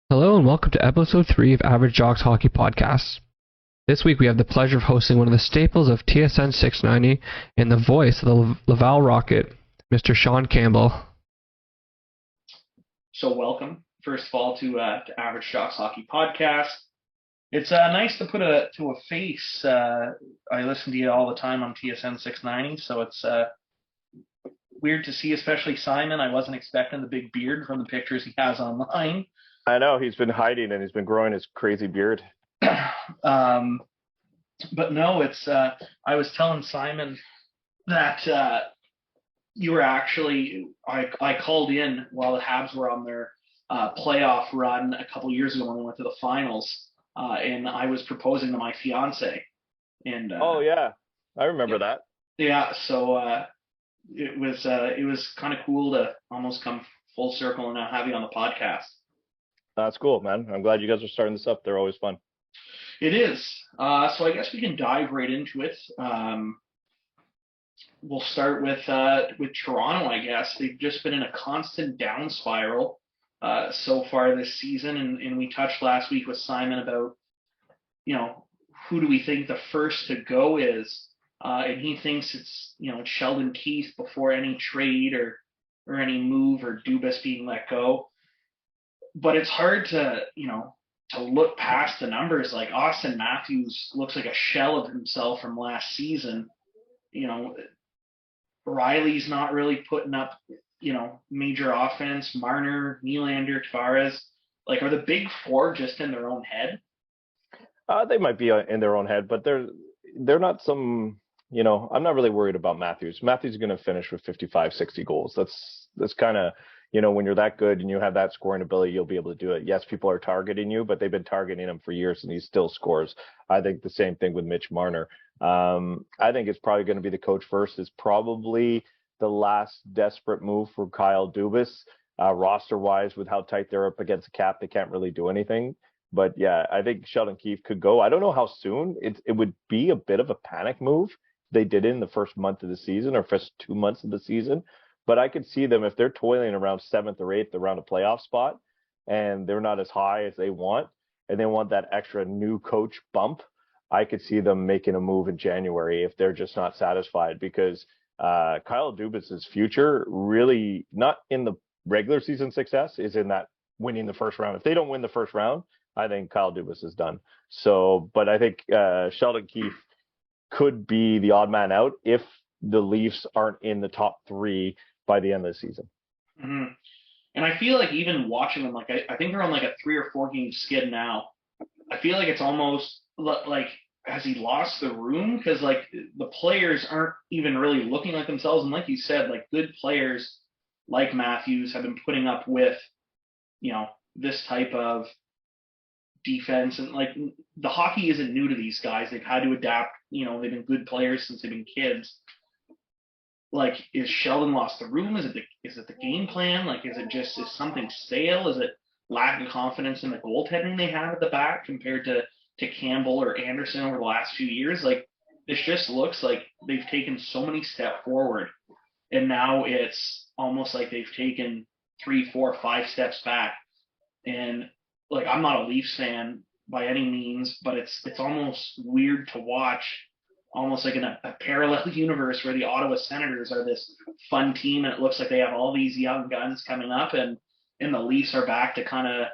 Hello and welcome to episode 3 of Average Jocks Hockey Podcasts. This week we have the pleasure of hosting one of the staples of TSN 690 and the voice of the Laval Rocket, Mr. Sean Campbell. So welcome, first of all, to Average Jocks Hockey Podcast. It's nice to put a face. I listen to you all the time on TSN 690, so it's weird to see, especially Simon. I wasn't expecting the big beard from the pictures he has online. I know he's been hiding and he's been growing his crazy beard. But no, it's. I was telling Simon that you were actually. I called in while the Habs were on their playoff run a couple years ago when we went to the finals, and I was proposing to my fiance. And oh yeah, I remember that. Yeah, so it was kind of cool to almost come full circle and now have you on the podcast. That's cool, man. I'm glad you guys are starting this up. They're always fun. It is. So I guess we can dive right into it. We'll start with Toronto, I guess. They've just been in a constant down spiral so far this season, and we touched last week with Simon about, who do we think the first to go is, and he thinks it's, Sheldon Keefe before any trade or any move or Dubas being let go. But it's hard to look past the numbers. Like Austin Matthews looks like a shell of himself from last season. Riley's not really putting up, major offense. Marner, Nylander, Tavares, are the big four just in their own head? They might be in their own head, but they're not some. I'm not really worried about Matthews. Matthews is going to finish with 55, 60 goals. That's kind of. When you're that good and you have that scoring ability, you'll be able to do it. Yes, people are targeting you, but they've been targeting him for years and he still scores. I think the same thing with Mitch Marner. I think it's probably going to be the coach first. Is probably the last desperate move for Kyle Dubas, roster-wise, with how tight they're up against the cap. They can't really do anything. But yeah, I think Sheldon Keefe could go. I don't know how soon. It would be a bit of a panic move. They did it in the first month of the season or first 2 months of the season. But I could see them if they're toiling around 7th or 8th around a playoff spot and they're not as high as they want and they want that extra new coach bump. I could see them making a move in January if they're just not satisfied because Kyle Dubas's future really not in the regular season success is in that winning the first round. If they don't win the first round, I think Kyle Dubas is done. So, but I think Sheldon Keefe could be the odd man out if the Leafs aren't in the top 3 by the end of the season. Mm-hmm. And I feel like even watching them, I think they're on a 3 or 4 game skid now. I feel like it's almost like, has he lost the room? Because the players aren't even really looking like themselves. And like you said, good players like Matthews have been putting up with, this type of defense. And the hockey isn't new to these guys. They've had to adapt. They've been good players since they've been kids. Is Sheldon lost the room? Is it the game plan? Is something stale? Is it lack of confidence in the goaltending they have at the back compared to Campbell or Anderson over the last few years? This just looks like they've taken so many steps forward, and now it's almost like they've taken 3, 4, 5 steps back. And I'm not a Leafs fan by any means, but it's almost weird to watch. Almost like in a parallel universe where the Ottawa Senators are this fun team and it looks like they have all these young guns coming up and the Leafs are back to kind of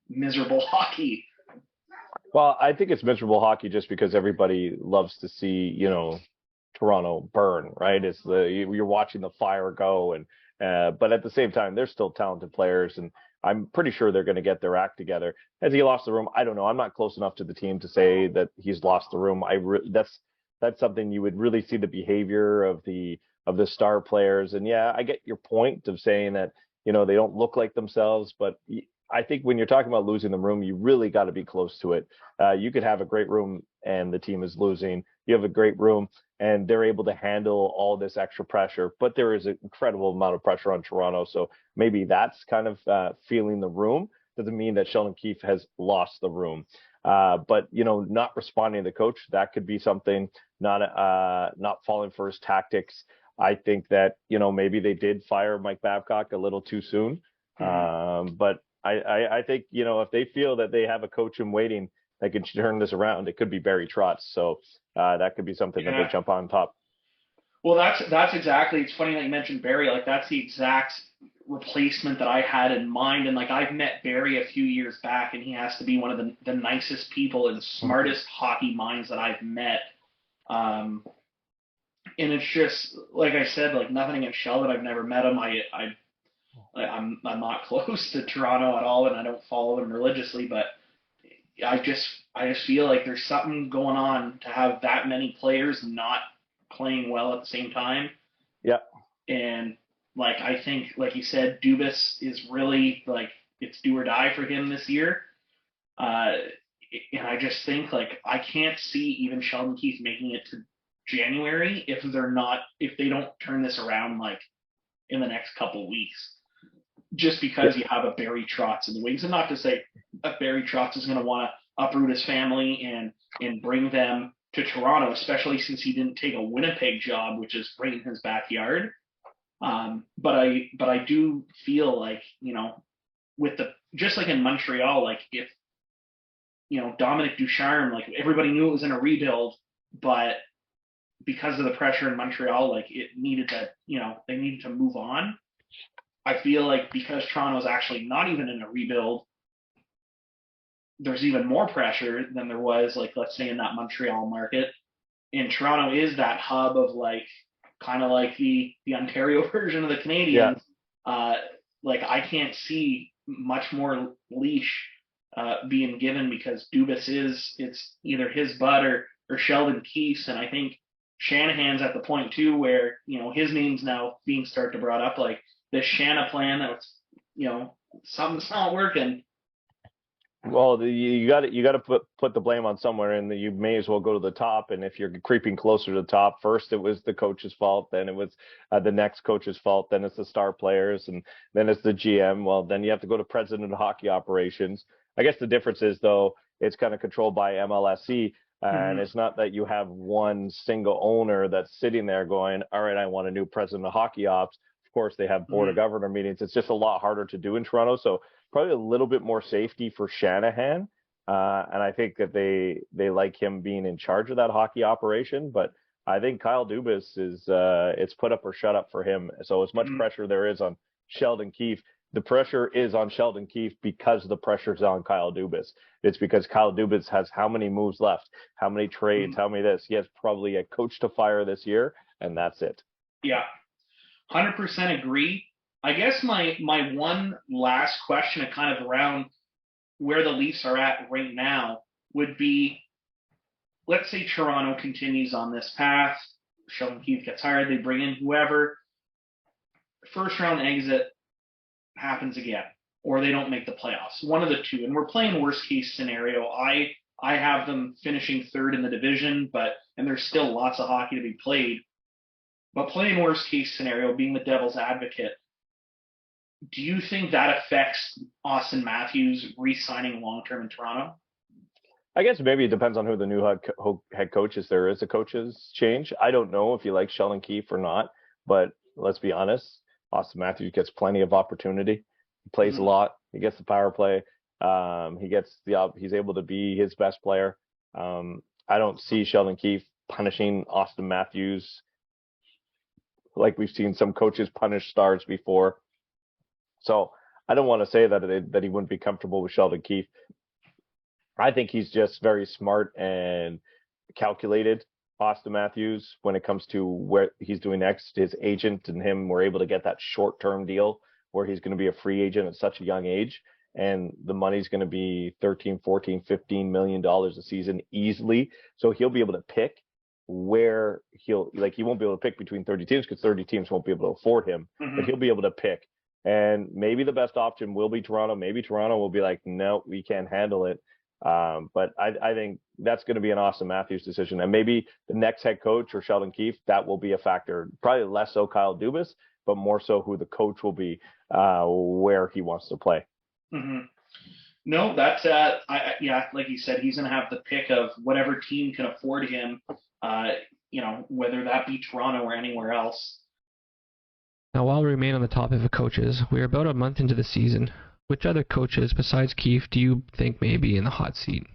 miserable hockey. Well, I think it's miserable hockey just because everybody loves to see, Toronto burn, right? You're watching the fire go but at the same time, they're still talented players and I'm pretty sure they're going to get their act together. Has he lost the room? I don't know. I'm not close enough to the team to say that he's lost the room. That's something you would really see the behavior of the star players. And yeah, I get your point of saying that, they don't look like themselves, but I think when you're talking about losing the room, you really got to be close to it. You could have a great room and the team is losing. You have a great room and they're able to handle all this extra pressure, but there is an incredible amount of pressure on Toronto. So maybe that's kind of feeling the room. Doesn't mean that Sheldon Keefe has lost the room. But, not responding to the coach, that could be something, not falling for his tactics. I think that, maybe they did fire Mike Babcock a little too soon. But I think, if they feel that they have a coach in waiting that can turn this around, it could be Barry Trotz. So that could be something that they jump on top. Well, that's exactly. It's funny that you mentioned Barry. Like that's the exact replacement that I had in mind. And like I've met Barry a few years back, and he has to be one of the nicest people and smartest hockey minds that I've met. And it's just like I said, like nothing against Sheldon. I've never met him. I'm not close to Toronto at all, and I don't follow them religiously. But I just feel like there's something going on to have that many players not playing well at the same time. Yeah. And like I think, like you said, Dubas is really like it's do or die for him this year. And I just think like I can't see even Sheldon Keefe making it to January if they don't turn this around like in the next couple weeks. Just because you have a Barry Trotz in the wings, and not to say that Barry Trotz is going to want to uproot his family and bring them to Toronto, especially since he didn't take a Winnipeg job, which is right in his backyard. But I do feel like, with just like in Montreal, like if, Dominic Ducharme, like everybody knew it was in a rebuild, but because of the pressure in Montreal, like it needed that, they needed to move on. I feel like because Toronto's actually not even in a rebuild, there's even more pressure than there was, like, let's say in that Montreal market. And Toronto is that hub of like, kind of like the Ontario version of the Canadiens. Yeah. Like I can't see much more leash being given because Dubas it's either his butt or Sheldon Keefe's. And I think Shanahan's at the point too where, his name's now being started to brought up, like this Shana plan that was, something's not working. Well, you got to put the blame on somewhere, and you may as well go to the top. And if you're creeping closer to the top, first it was the coach's fault, then it was the next coach's fault, then it's the star players, and then it's the GM. Well, then you have to go to president of hockey operations. I guess the difference is though it's kind of controlled by MLSE, and it's not that you have one single owner that's sitting there going, all right, I want a new president of hockey ops. Of course, they have board of governor meetings. It's just a lot harder to do in Toronto, so probably a little bit more safety for Shanahan. And I think that they like him being in charge of that hockey operation. But I think Kyle Dubas it's put up or shut up for him. So as much pressure there is on Sheldon Keefe, the pressure is on Sheldon Keefe because the pressure's on Kyle Dubas. It's because Kyle Dubas has how many moves left, how many trades, how many this. He has probably a coach to fire this year, and that's it. Yeah, 100% agree. I guess my one last question to kind of around where the Leafs are at right now would be, let's say Toronto continues on this path, Sheldon Keefe gets hired, they bring in whoever, first round exit happens again, or they don't make the playoffs, one of the two, and we're playing worst case scenario. I have them finishing third in the division, and there's still lots of hockey to be played, but playing worst case scenario, being the devil's advocate, do you think that affects Austin Matthews re-signing long-term in Toronto? I guess maybe it depends on who the new head coach is. There is a coach's change. I don't know if you like Sheldon Keefe or not, but let's be honest, Austin Matthews gets plenty of opportunity. He plays a lot. He gets the power play. He's able to be his best player. I don't see Sheldon Keefe punishing Austin Matthews like we've seen some coaches punish stars before. So I don't want to say that he wouldn't be comfortable with Sheldon Keefe. I think he's just very smart and calculated, Austin Matthews, when it comes to where he's doing next. His agent and him were able to get that short-term deal where he's going to be a free agent at such a young age. And the money's going to be $13, $14, $15 million a season easily. So he'll be able to pick where he won't be able to pick between 30 teams because 30 teams won't be able to afford him, but he'll be able to pick. And maybe the best option will be Toronto. Maybe Toronto will be like, no, we can't handle it. But I think that's going to be an Austin Matthews decision. And maybe the next head coach or Sheldon Keefe, that will be a factor. Probably less so Kyle Dubas, but more so who the coach will be, where he wants to play. No, that's like you said, he's going to have the pick of whatever team can afford him, whether that be Toronto or anywhere else. Now, while we remain on the topic of coaches, we are about a month into the season. Which other coaches besides Keefe do you think may be in the hot seat?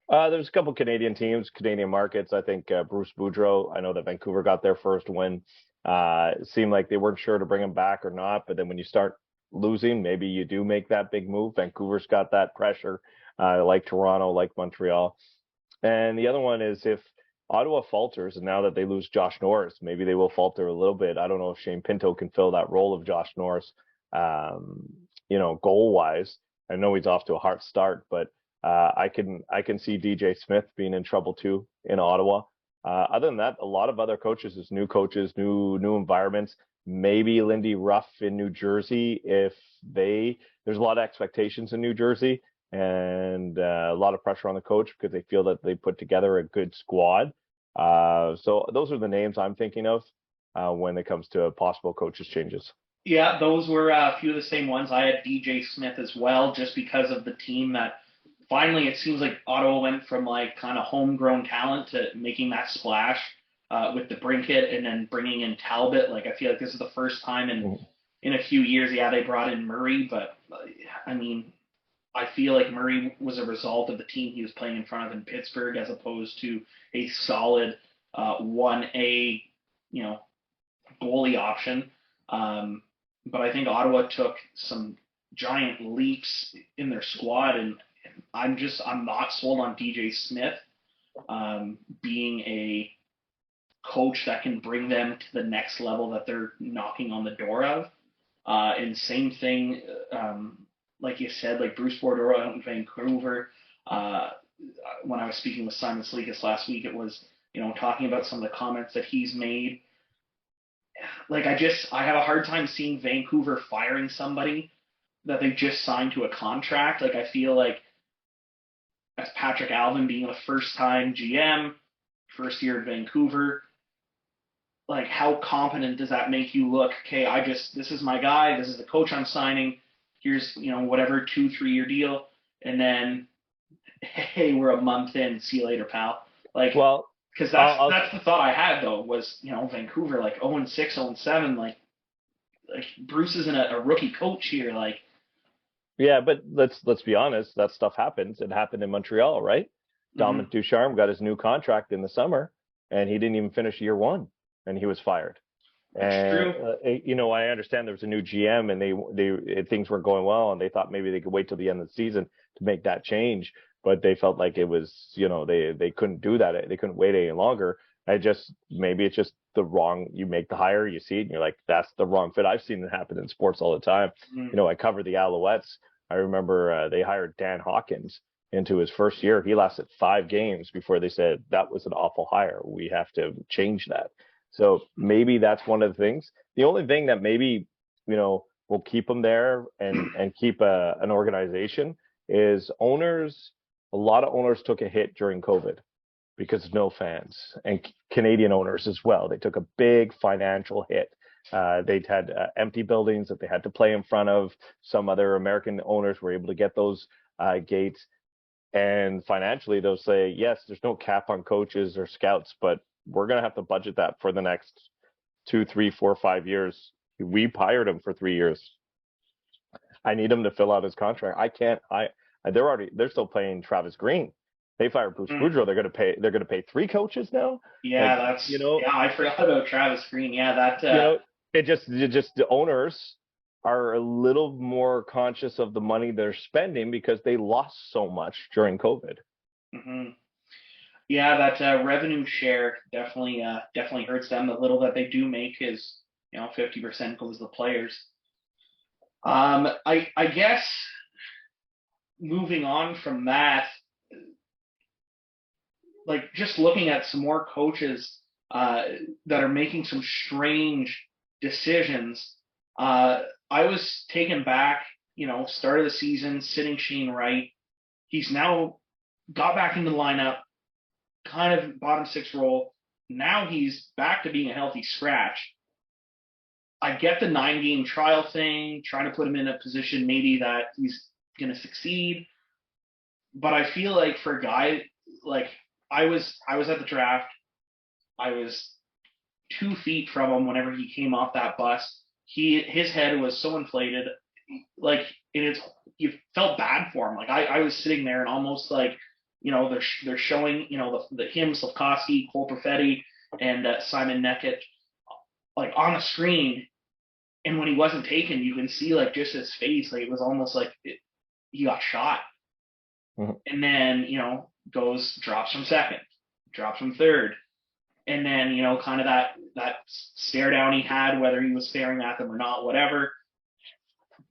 There's a couple Canadian teams, Canadian markets. I think Bruce Boudreau. I know that Vancouver got their first win. It seemed like they weren't sure to bring him back or not, but then when you start losing, maybe you do make that big move. Vancouver's got that pressure, like Toronto, like Montreal. And the other one is if Ottawa falters, and now that they lose Josh Norris, maybe they will falter a little bit. I don't know if Shane Pinto can fill that role of Josh Norris, goal wise. I know he's off to a hard start, but I can see DJ Smith being in trouble too in Ottawa. Other than that, a lot of other coaches, is new coaches, new environments. Maybe Lindy Ruff in New Jersey, if there's a lot of expectations in New Jersey and a lot of pressure on the coach because they feel that they put together a good squad. So those are the names I'm thinking of when it comes to possible coaches changes. Yeah, those were a few of the same ones. I had DJ Smith as well, just because of the team that finally it seems like Ottawa went from like kind of homegrown talent to making that splash with the Brinkett and then bringing in Talbot. Like I feel like this is the first time in a few years. Yeah, they brought in Murray, but I mean, I feel like Murray was a result of the team he was playing in front of in Pittsburgh, as opposed to a solid 1A, goalie option. But I think Ottawa took some giant leaps in their squad, and I'm not sold on DJ Smith being a coach that can bring them to the next level that they're knocking on the door of. And same thing, like you said, like Bruce Boudreau out in Vancouver. When I was speaking with Simon Salikas last week, it was talking about some of the comments that he's made. Like I have a hard time seeing Vancouver firing somebody that they just signed to a contract. Like I feel like as Patrick Alvin being a first-time GM, first year at Vancouver, like how competent does that make you look? Okay, this is my guy, this is the coach I'm signing. Here's whatever 2-3 year deal, and then hey, we're a month in. See you later, pal. Like, well, because that's the thought I had though was Vancouver like 0-6, 0-7, like Bruce isn't a rookie coach here, like. Yeah, but let's be honest. That stuff happens. It happened in Montreal, right? Mm-hmm. Dominic Ducharme got his new contract in the summer, and he didn't even finish year one, and he was fired. That's true. I understand there was a new GM, and things weren't going well, and they thought maybe they could wait till the end of the season to make that change, but they felt like it was, they couldn't do that. They couldn't wait any longer. Maybe it's just you make the hire, you see it, and you're like, that's the wrong fit. I've seen it happen in sports all the time. Mm-hmm. I cover the Alouettes. I remember they hired Dan Hawkins into his first year. He lasted 5 games before they said that was an awful hire. We have to change that. So maybe that's one of the things. The only thing that maybe, will keep them there and keep an organization is owners. A lot of owners took a hit during COVID because of no fans, and Canadian owners as well. They took a big financial hit. They'd had empty buildings that they had to play in front of. Some other American owners were able to get those gates. And financially, they'll say, yes, there's no cap on coaches or scouts, but we're going to have to budget that for the next 2, 3, 4, 5 years. We hired him for 3 years. I need him to fill out his contract. I can't. They're still paying Travis Green. They fired Bruce Boudreau. They're going to pay 3 coaches now. Yeah, yeah, I forgot about Travis Green. Yeah, that. It just the owners are a little more conscious of the money they're spending because they lost so much during COVID. Mm-hmm. Yeah, that revenue share definitely hurts them. The little that they do make is 50% goes to the players. I guess moving on from that, like just looking at some more coaches that are making some strange decisions. I was taken back, start of the season, sitting Shane Wright. He's now got back into the lineup, kind of bottom 6 role. Now he's back to being a healthy scratch. I get the 9-game trial thing, trying to put him in a position maybe that he's going to succeed. But I feel like for a guy, like I was at the draft. I was 2 feet from him whenever he came off that bus. His head was so inflated. Like you felt bad for him. Like I was sitting there and almost like, they're showing, him, Slavkovsky, Cole Perfetti, and Simon Neckett like on the screen. And when he wasn't taken, you can see like just his face, like it was almost like he got shot. Mm-hmm. And then, drops from second, drops from third. And then, kind of that stare down he had, whether he was staring at them or not, whatever.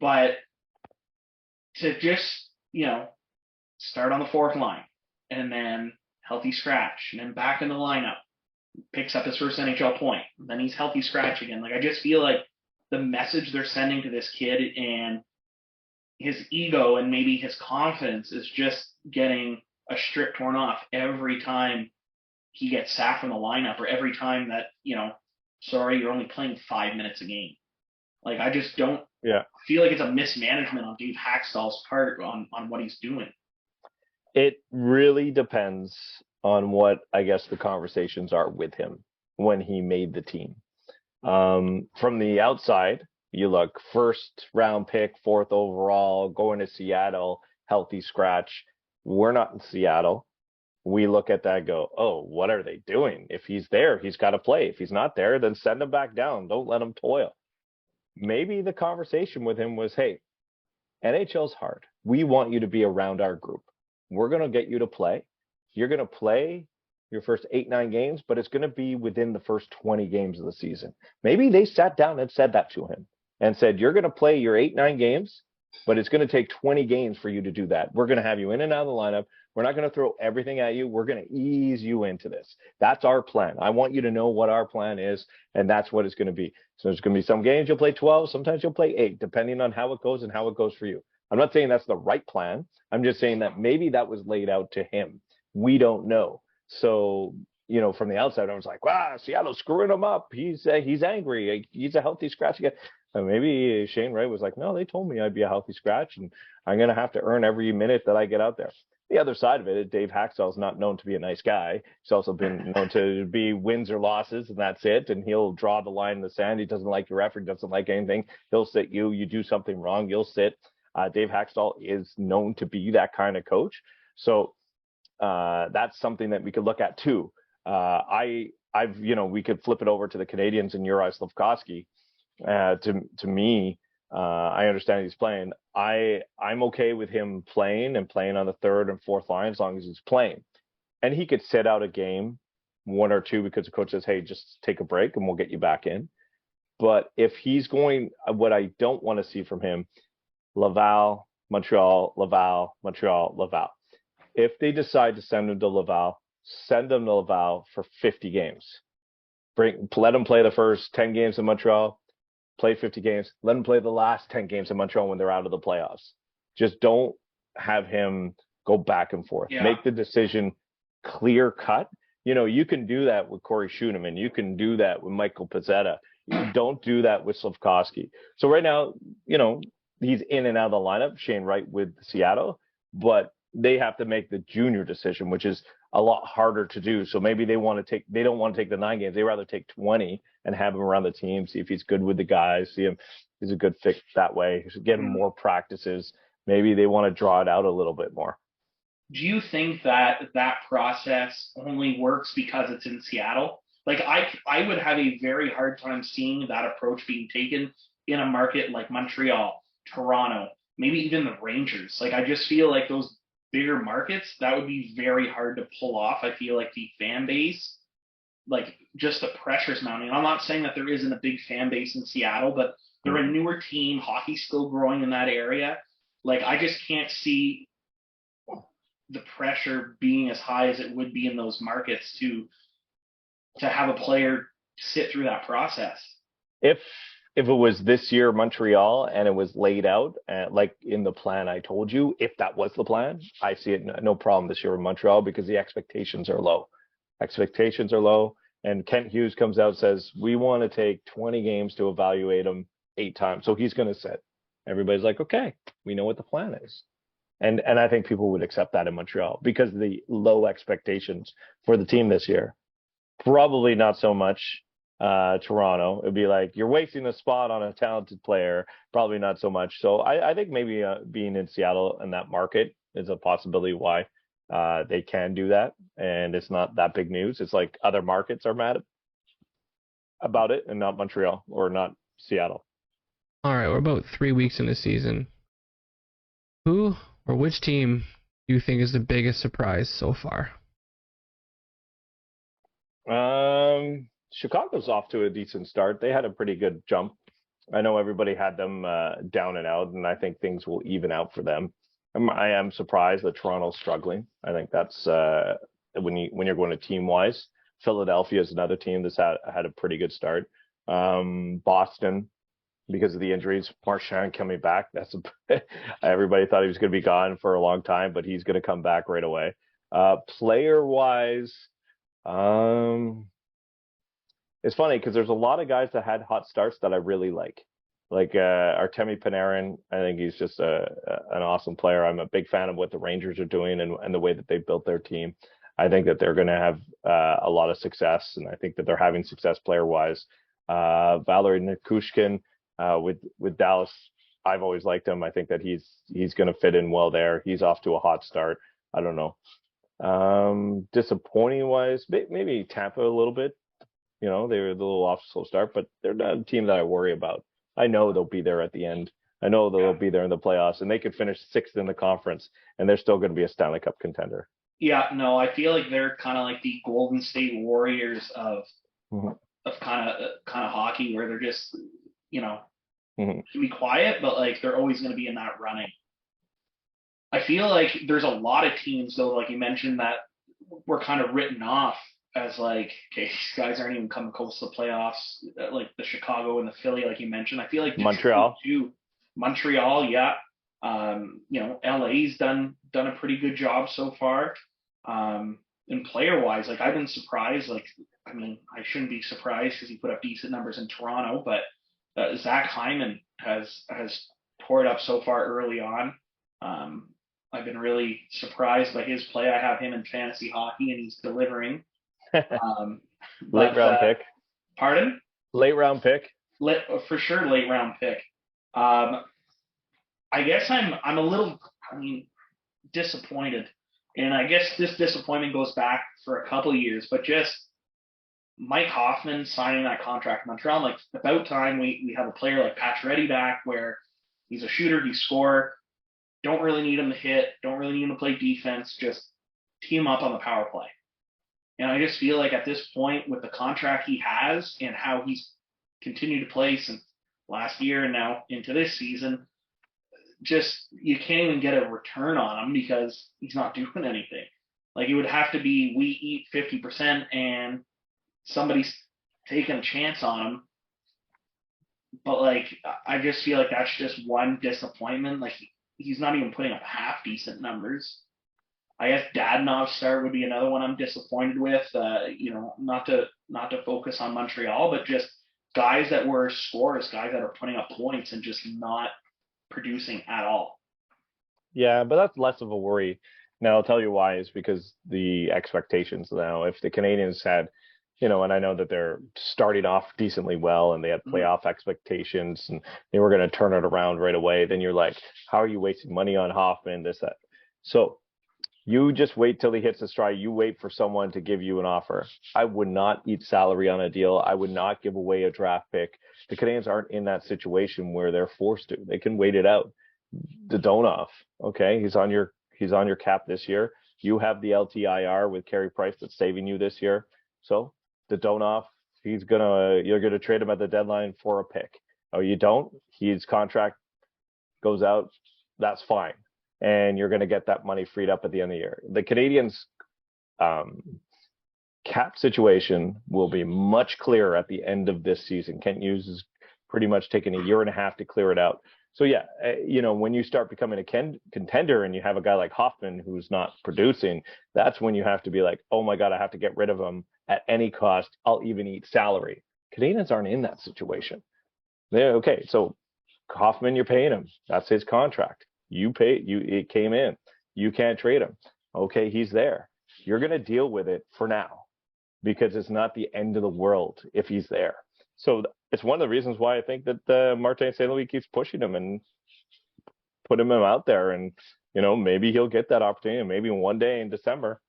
But to just, start on the fourth line and then healthy scratch and then back in the lineup, picks up his first NHL point. Then he's healthy scratch again. Like, I just feel like the message they're sending to this kid and his ego and maybe his confidence is just getting a strip torn off every time he gets sacked from the lineup, or every time that, sorry, you're only playing 5 minutes a game. Like, I just don't feel like it's a mismanagement on Dave Haxtell's part on what he's doing. It really depends on what, I guess, the conversations are with him when he made the team. From the outside, you look, first round pick, 4th overall, going to Seattle, healthy scratch. We're not in Seattle. We look at that and go, oh, what are they doing? If he's there, he's got to play. If he's not there, then send him back down. Don't let him toil. Maybe the conversation with him was, hey, NHL's hard. We want you to be around our group. We're going to get you to play. You're going to play your first 8-9 games, but it's going to be within the first 20 games of the season. Maybe they sat down and said that to him and said, you're going to play your 8-9 games, but it's going to take 20 games for you to do that. We're going to have you in and out of the lineup. We're not going to throw everything at you. We're going to ease you into this. That's our plan. I want you to know what our plan is, and that's what it's going to be. So there's going to be some games you'll play 12, sometimes you'll play 8, depending on how it goes and how it goes for you. I'm not saying that's the right plan. I'm just saying that maybe that was laid out to him. We don't know. So, from the outside, I was like, wow, Seattle's screwing him up. He's angry. He's a healthy scratch again. And maybe Shane Wright was like, no, they told me I'd be a healthy scratch, and I'm going to have to earn every minute that I get out there. The other side of it, Dave Haxtell's not known to be a nice guy. He's also been known to be wins or losses, and that's it. And he'll draw the line in the sand. He doesn't like your effort, doesn't like anything. He'll sit you. You do something wrong, you'll sit. Dave Haxtell is known to be that kind of coach. So that's something that we could look at too. We could flip it over to the Canadians and Juraj Slavkovsky. To me, I understand he's playing. I'm okay with him playing on the third and fourth line as long as he's playing. And he could sit out a game, 1 or 2, because the coach says, hey, just take a break and we'll get you back in. But if he's going, what I don't want to see from him, Laval, Montreal, Laval, Montreal, Laval. If they decide to send him to Laval, send him to Laval for 50 games. Let him play the first 10 games in Montreal, play 50 games. Let him play the last 10 games in Montreal when they're out of the playoffs. Just don't have him go back and forth. Yeah. Make the decision clear cut. You can do that with Corey Schooneman. You can do that with Michael Pezzetta. You don't do that with Slavkovsky. So right now, he's in and out of the lineup, Shane Wright with Seattle, but they have to make the junior decision, which is a lot harder to do. So maybe they don't want to take the 9 games. They rather take 20 and have him around the team, see if he's good with the guys, see him, he's a good fit that way, get him more practices. Maybe they want to draw it out a little bit more. Do you think that process only works because it's in Seattle? Like, I would have a very hard time seeing that approach being taken in a market like Montreal, Toronto, maybe even the Rangers. Like, I just feel like those bigger markets, that would be very hard to pull off. I feel like the fan base, like, just the pressure's mounting. I'm not saying that there isn't a big fan base in Seattle, but they're a newer team. Hockey's still growing in that area. Like, I just can't see the pressure being as high as it would be in those markets to have a player sit through that process. If it was this year Montreal and it was laid out like in the plan I told you, if that was the plan, I see it no problem this year in Montreal because the expectations are low. Expectations are low, and Kent Hughes comes out and says, we want to take 20 games to evaluate him 8 times. So he's going to sit. Everybody's like, okay, we know what the plan is. And I think people would accept that in Montreal because of the low expectations for the team this year. Probably not so much Toronto. It'd be like you're wasting a spot on a talented player. Probably not so much. So I think maybe being in Seattle and that market is a possibility why they can do that, and it's not that big news. It's like other markets are mad about it, and not Montreal or not Seattle. All right, we're about 3 weeks in the season. Who or which team do you think is the biggest surprise so far? Chicago's off to a decent start. They had a pretty good jump. I know everybody had them down and out, and I think things will even out for them. I am surprised that Toronto's struggling. I think that's when you're going to team wise. Philadelphia is another team that's had a pretty good start. Boston, because of the injuries, Marchand coming back. Everybody thought he was going to be gone for a long time, but he's going to come back right away. Player wise, it's funny because there's a lot of guys that had hot starts that I really like Artemi Panarin. I think he's just an awesome player. I'm a big fan of what the Rangers are doing and the way that they built their team. I think that they're going to have a lot of success, and I think that they're having success player-wise. Valery Nikushkin with Dallas, I've always liked him. I think that he's going to fit in well there. He's off to a hot start. I don't know. Disappointing-wise, maybe Tampa a little bit. They were a little off slow start, but they're not a team that I worry about. I know they'll be there at the end. I know they'll be there in the playoffs, and they could finish sixth in the conference, and they're still going to be a Stanley Cup contender. Yeah, no, I feel like they're kind of like the Golden State Warriors of kind of hockey, where they're just to be quiet, but like they're always going to be in that running. I feel like there's a lot of teams though, like you mentioned, that were kind of written off as like, okay, these guys aren't even coming close to the playoffs, like the Chicago and the Philly, like you mentioned. I feel like Montreal too. Montreal, yeah. LA's done a pretty good job so far. And player wise, like I've been surprised. Like, I mean, I shouldn't be surprised because he put up decent numbers in Toronto, but Zach Hyman has tore it up so far early on. I've been really surprised by his play. I have him in fantasy hockey, and he's delivering. Late round pick. Pardon? Late round pick. For sure, late round pick. I guess I'm a little, disappointed, and I guess this disappointment goes back for a couple of years, but just Mike Hoffman signing that contract in Montreal, like about time we have a player like Pacioretty back, where he's a shooter, he's scorer. Don't really need him to hit, don't really need him to play defense, just team up on the power play. And I just feel like at this point, with the contract he has and how he's continued to play since last year and now into this season, just you can't even get a return on him because he's not doing anything. Like it would have to be we eat 50% and somebody's taking a chance on him. But like I just feel like that's just one disappointment. Like he's not even putting up half decent numbers. I guess Dadonov's start would be another one I'm disappointed with. Not to focus on Montreal, but just guys that were scorers, guys that are putting up points and just not producing at all. Yeah, but that's less of a worry. Now I'll tell you why is because the expectations now. If the Canadians had, and I know that they're starting off decently well and they had playoff expectations and they were going to turn it around right away, then you're like, how are you wasting money on Hoffman, this, that? So you just wait till he hits the stride. You wait for someone to give you an offer. I would not eat salary on a deal. I would not give away a draft pick. The Canadians aren't in that situation where they're forced to. They can wait it out. Dadonov, okay, he's on your cap this year. You have the LTIR with Carey Price that's saving you this year. So Dadonov, you're gonna trade him at the deadline for a pick. Oh, you don't? His contract goes out. That's fine. And you're going to get that money freed up at the end of the year. The Canadians' cap situation will be much clearer at the end of this season. Kent Hughes is pretty much taking a year and a half to clear it out. So yeah, when you start becoming a contender and you have a guy like Hoffman who's not producing, that's when you have to be like, oh my God, I have to get rid of him at any cost. I'll even eat salary. Canadians aren't in that situation. Okay, so Hoffman, you're paying him. That's his contract. It came in. You can't trade him. Okay, he's there. You're going to deal with it for now. because it's not the end of the world if he's there. So it's one of the reasons why I think that Martin St. Louis keeps pushing him and putting him out there. And, maybe he'll get that opportunity. Maybe one day in December,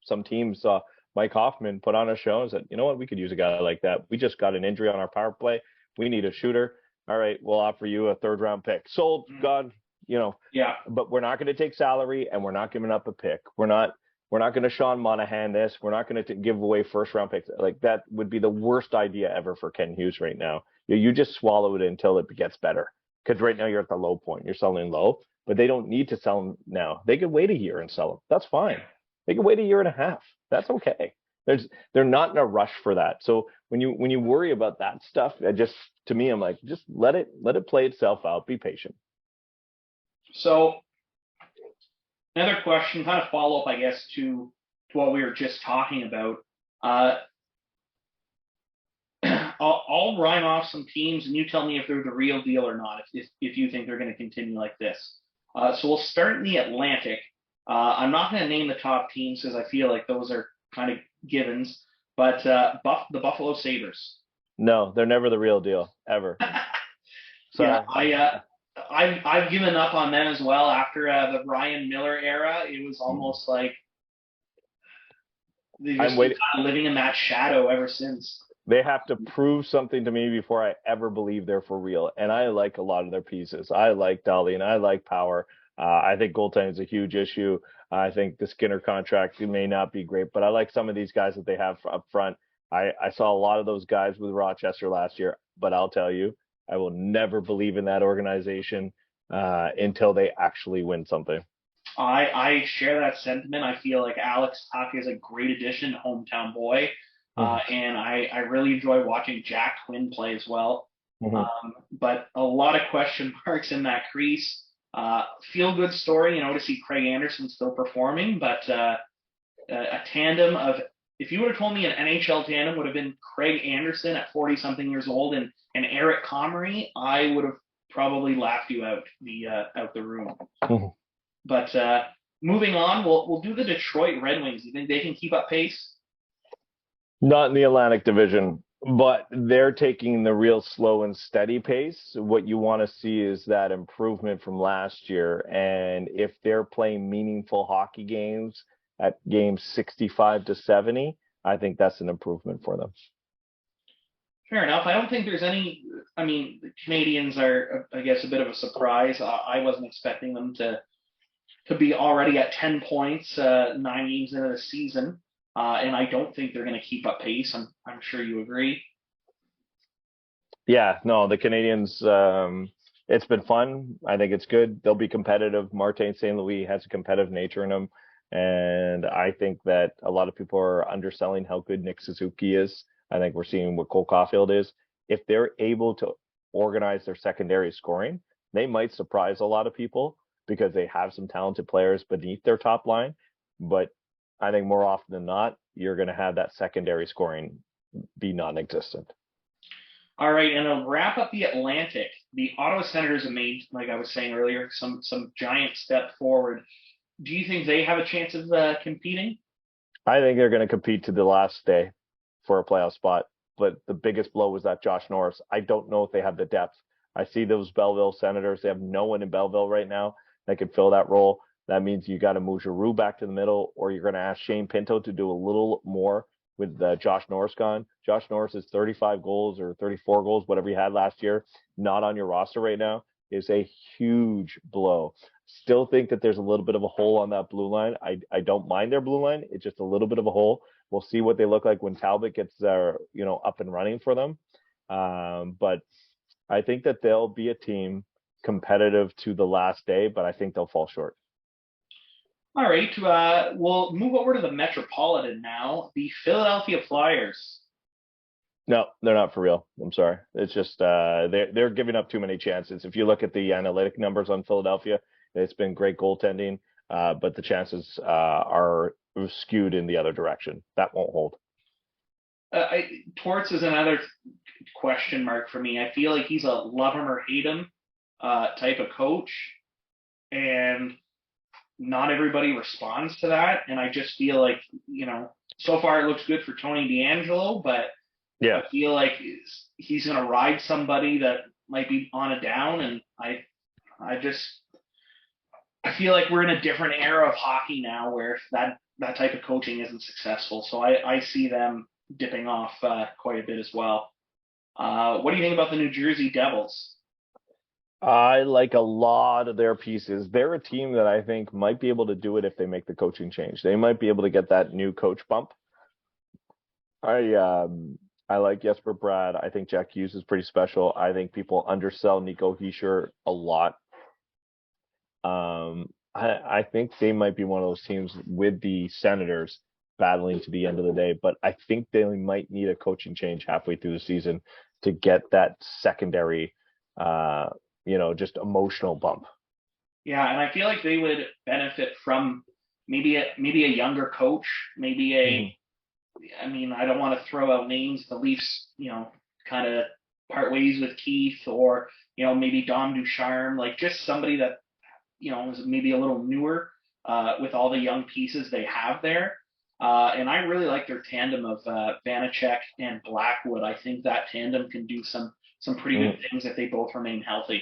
some teams saw Mike Hoffman put on a show and said, you know what, we could use a guy like that. We just got an injury on our power play. We need a shooter. All right, we'll offer you a 3rd-round pick. Sold, gone, Yeah. But we're not going to take salary, and we're not giving up a pick. We're not going to Sean Monahan this. We're not going to give away 1st-round picks. Like, that would be the worst idea ever for Ken Hughes right now. You just swallow it until it gets better. Because right now you're at the low point. You're selling low, but they don't need to sell them now. They could wait a year and sell them. That's fine. They could wait a year and a half. That's okay. They're not in a rush for that. So when you worry about that stuff, to me, I'm like, just let it play itself out. Be patient. So another question, kind of follow up, I guess, to what we were just talking about. I'll rhyme off some teams, and you tell me if they're the real deal or not. If you think they're going to continue like this. So we'll start in the Atlantic. I'm not going to name the top teams because I feel like those are kind of givens. But the Buffalo Sabres. No, they're never the real deal ever. Yeah, I've given up on them as well after the Ryan Miller era. It was almost like they've just been kind of living in that shadow ever since. They have to prove something to me before I ever believe they're for real. And I like a lot of their pieces. I like Dolly and I like Power. I think goaltending is a huge issue. I think the Skinner contract may not be great, but I like some of these guys that they have up front. I saw a lot of those guys with Rochester last year, but I'll tell you, I will never believe in that organization until they actually win something. I share that sentiment. I feel like Alex Tuch is a great addition, hometown boy. And I really enjoy watching Jack Quinn play as well. But a lot of question marks in that crease. Feel good story, to see Craig Anderson still performing, but a tandem of, if you would have told me an NHL tandem would have been Craig Anderson at 40-something years old and Eric Comrie, I would have probably laughed you out the room. But moving on, we'll do the Detroit Red Wings. You think they can keep up pace? Not in the Atlantic Division, but they're taking the real slow and steady pace. What you want to see is that improvement from last year. And if they're playing meaningful hockey games at games 65 to 70, I think that's an improvement for them. Fair enough. I don't think there's any. I mean, the Canadians are, I guess, a bit of a surprise. I wasn't expecting them to be already at 10 points 9 games into the season. And I don't think they're going to keep up pace. I'm sure you agree. Yeah, no, the Canadians, it's been fun. I think it's good. They'll be competitive. Martin St. Louis has a competitive nature in them. And I think that a lot of people are underselling how good Nick Suzuki is. I think we're seeing what Cole Caulfield is. If they're able to organize their secondary scoring, they might surprise a lot of people because they have some talented players beneath their top line. But I think more often than not, you're going to have that secondary scoring be non-existent. All right, and to wrap up the Atlantic, the Ottawa Senators have made, like I was saying earlier, some giant step forward. Do you think they have a chance of competing? I think they're going to compete to the last day for a playoff spot. But the biggest blow was that Josh Norris. I don't know if they have the depth. I see those Belleville Senators. They have no one in Belleville right now that can fill that role. That means you got to move Giroux back to the middle, or you're going to ask Shane Pinto to do a little more with Josh Norris gone. Josh Norris is 35 goals or 34 goals, whatever he had last year, not on your roster right now, is a huge blow. Still think that there's a little bit of a hole on that blue line. I don't mind their blue line. It's just a little bit of a hole. We'll see what they look like when Talbot gets up and running for them. But I think that they'll be a team competitive to the last day, but I think they'll fall short. All right, we'll move over to the Metropolitan now. The Philadelphia Flyers. No, they're not for real. I'm sorry. It's just they're giving up too many chances. If you look at the analytic numbers on Philadelphia, it's been great goaltending, but the chances are skewed in the other direction. That won't hold. Torts is another question mark for me. I feel like he's a love him or hate him type of coach, and not everybody responds to that. And I just feel like, so far it looks good for Tony D'Angelo, but Yeah. I feel like he's going to ride somebody that might be on a down. And I feel like we're in a different era of hockey now where that type of coaching isn't successful. So I see them dipping off quite a bit as well. What do you think about the New Jersey Devils? I like a lot of their pieces. They're a team that I think might be able to do it if they make the coaching change. They might be able to get that new coach bump. I like Jesper Brad. I think Jack Hughes is pretty special. I think people undersell Nico Hischier a lot. I think they might be one of those teams with the Senators battling to the end of the day, but I think they might need a coaching change halfway through the season to get that secondary, just emotional bump. Yeah, and I feel like they would benefit from maybe a younger coach, maybe a. I mean, I don't want to throw out names. The Leafs, kind of part ways with Keith, or maybe Dom Ducharme, like just somebody that is maybe a little newer with all the young pieces they have there. And I really like their tandem of Vanacek and Blackwood. I think that tandem can do some pretty good things if they both remain healthy.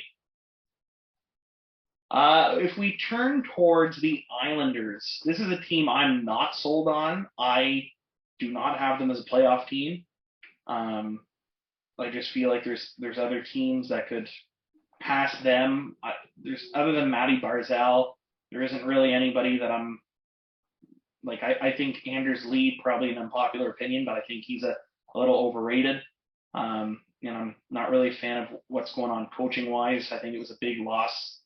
If we turn towards the Islanders, this is a team I'm not sold on. I do not have them as a playoff team. I just feel like there's other teams that could pass them. There's other than Matty Barzal, there isn't really anybody that I'm like. I think Anders Lee, probably an unpopular opinion, but I think he's a little overrated. And I'm not really a fan of what's going on coaching wise. I think it was a big loss,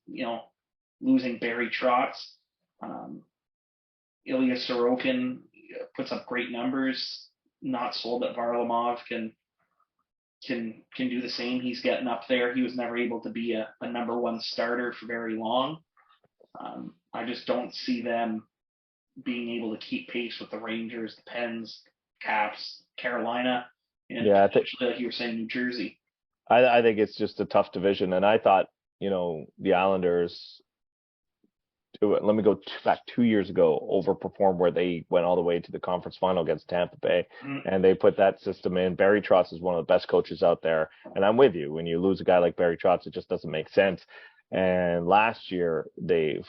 losing Barry Trotz. Ilya Sorokin puts up great numbers. Not sold that Varlamov can do the same. He's getting up there. He was never able to be a number one starter for very long. I just don't see them being able to keep pace with the Rangers, the Pens, Caps, Carolina, and potentially, like you were saying, New Jersey. I think it's just a tough division, and I thought the Islanders. Let me go back 2 years ago, overperformed where they went all the way to the conference final against Tampa Bay, and they put that system in. Barry Trotz is one of the best coaches out there, and I'm with you. When you lose a guy like Barry Trotz, it just doesn't make sense. And last year they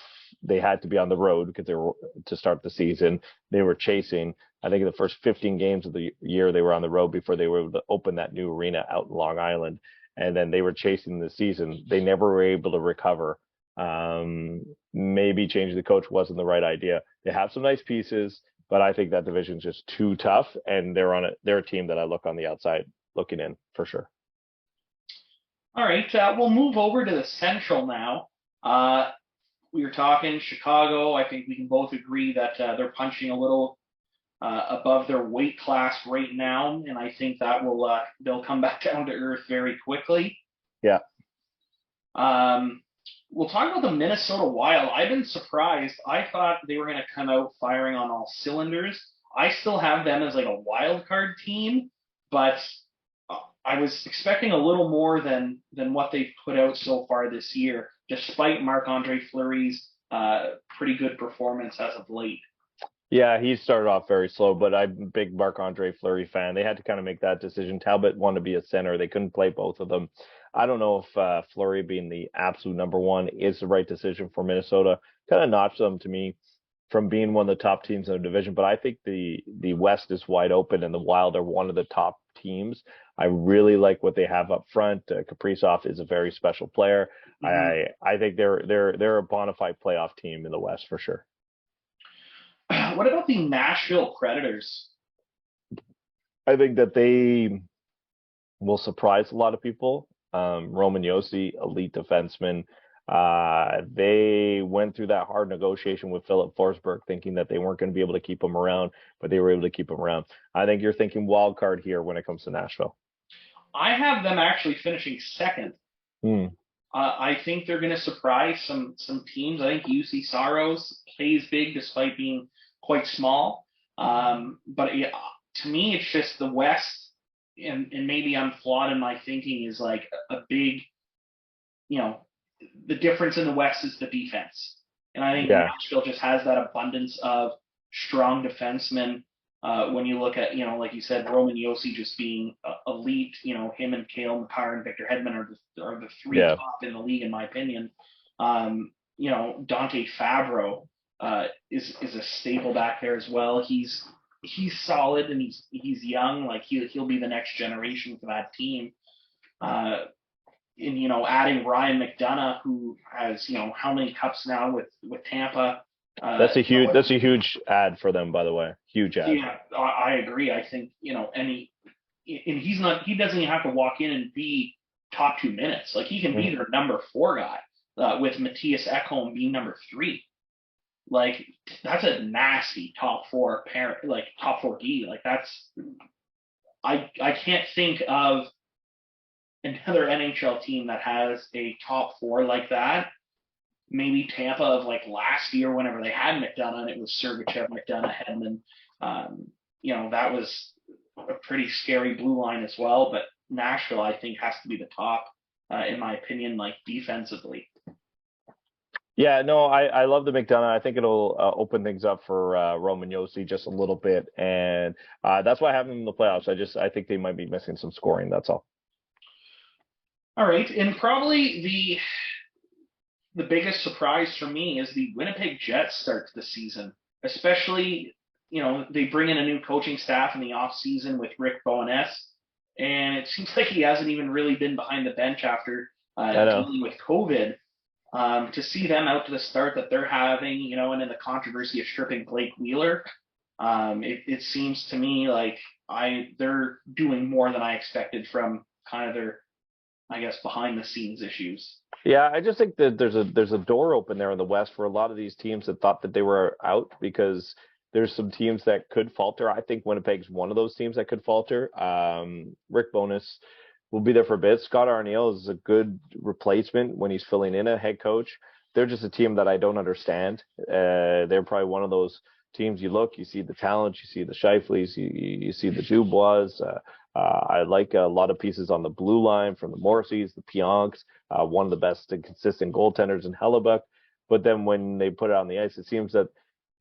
had to be on the road because they were to start the season. They were chasing. I think in the first 15 games of the year they were on the road before they were able to open that new arena out in Long Island, and then they were chasing the season. They never were able to recover. Maybe changing the coach wasn't the right idea. They have some nice pieces, but I think that division's just too tough, and they're a team that I look on the outside looking in for sure. All right, we'll move over to the Central now. We were talking Chicago. I think we can both agree that they're punching a little above their weight class right now, and I think that they'll come back down to earth very quickly. Yeah. We'll talk about the Minnesota Wild. I've been surprised. I thought they were going to come out firing on all cylinders. I still have them as like a wild card team, but I was expecting a little more than what they've put out so far this year, despite Marc-Andre Fleury's pretty good performance as of late. Yeah, he started off very slow, but I'm a big Marc-Andre Fleury fan. They had to kind of make that decision. Talbot wanted to be a center. They couldn't play both of them. I don't know if Fleury being the absolute number one is the right decision for Minnesota. Kind of notched them to me from being one of the top teams in the division, but I think the West is wide open, and the Wild are one of the top teams. I really like what they have up front. Kaprizov is a very special player. Mm-hmm. I think they're a bona fide playoff team in the West for sure. What about the Nashville Predators? I think that they will surprise a lot of people. Roman Josi, elite defenseman. They went through that hard negotiation with Philip Forsberg, thinking that they weren't going to be able to keep him around, but they were able to keep him around. I think you're thinking wild card here when it comes to Nashville. I have them actually finishing second. I think they're going to surprise some teams. I think UC Saros plays big despite being quite small. But to me, it's just the West. And maybe I'm flawed in my thinking is like a big, the difference in the West is the defense. And I think Yeah. Nashville just has that abundance of strong defensemen. When you look at, like you said, Roman Yossi just being elite, him and Cale Makar and Victor Hedman are the three Yeah. top in the league, in my opinion. Dante Fabro is a staple back there as well. He's solid and he's young. Like he'll be the next generation for that team. And adding Ryan McDonough, who has how many cups now with Tampa. That's a huge ad for them, by the way. Huge ad. Yeah, I agree. I think and he doesn't even have to walk in and be top 2 minutes. Like he can be their number 4 guy with Matthias Ekholm being number 3. Like that's a nasty top 4 pair, like top 4 D. Like that's I can't think of another NHL team that has a top 4 like that. Maybe Tampa of like last year, whenever they had McDonough, and it was Sergachev, McDonough, Hedman. That was a pretty scary blue line as well. But Nashville, I think, has to be the top, in my opinion, like defensively. Yeah, no, I love the McDonough. I think it'll open things up for Roman Yossi just a little bit, and that's why I have him in the playoffs. I think they might be missing some scoring. That's all. All right, and probably the biggest surprise for me is the Winnipeg Jets start to the season, especially, they bring in a new coaching staff in the offseason with Rick Bowness, and it seems like he hasn't even really been behind the bench after dealing with COVID. To see them out to the start that they're having, and in the controversy of stripping Blake Wheeler, it seems to me like they're doing more than I expected from kind of their, I guess, behind the scenes issues. Yeah, I just think that there's a door open there in the West for a lot of these teams that thought that they were out, because there's some teams that could falter. I think Winnipeg's one of those teams that could falter. Rick Bowness will be there for a bit. Scott Arniel is a good replacement when he's filling in a head coach. They're just a team that I don't understand. They're probably one of those teams you see the talent, you see the Scheifele's, you see the Dubois. I like a lot of pieces on the blue line from the Morrisseys, the Pionks, one of the best and consistent goaltenders in Hellebuck. But then when they put it on the ice, it seems that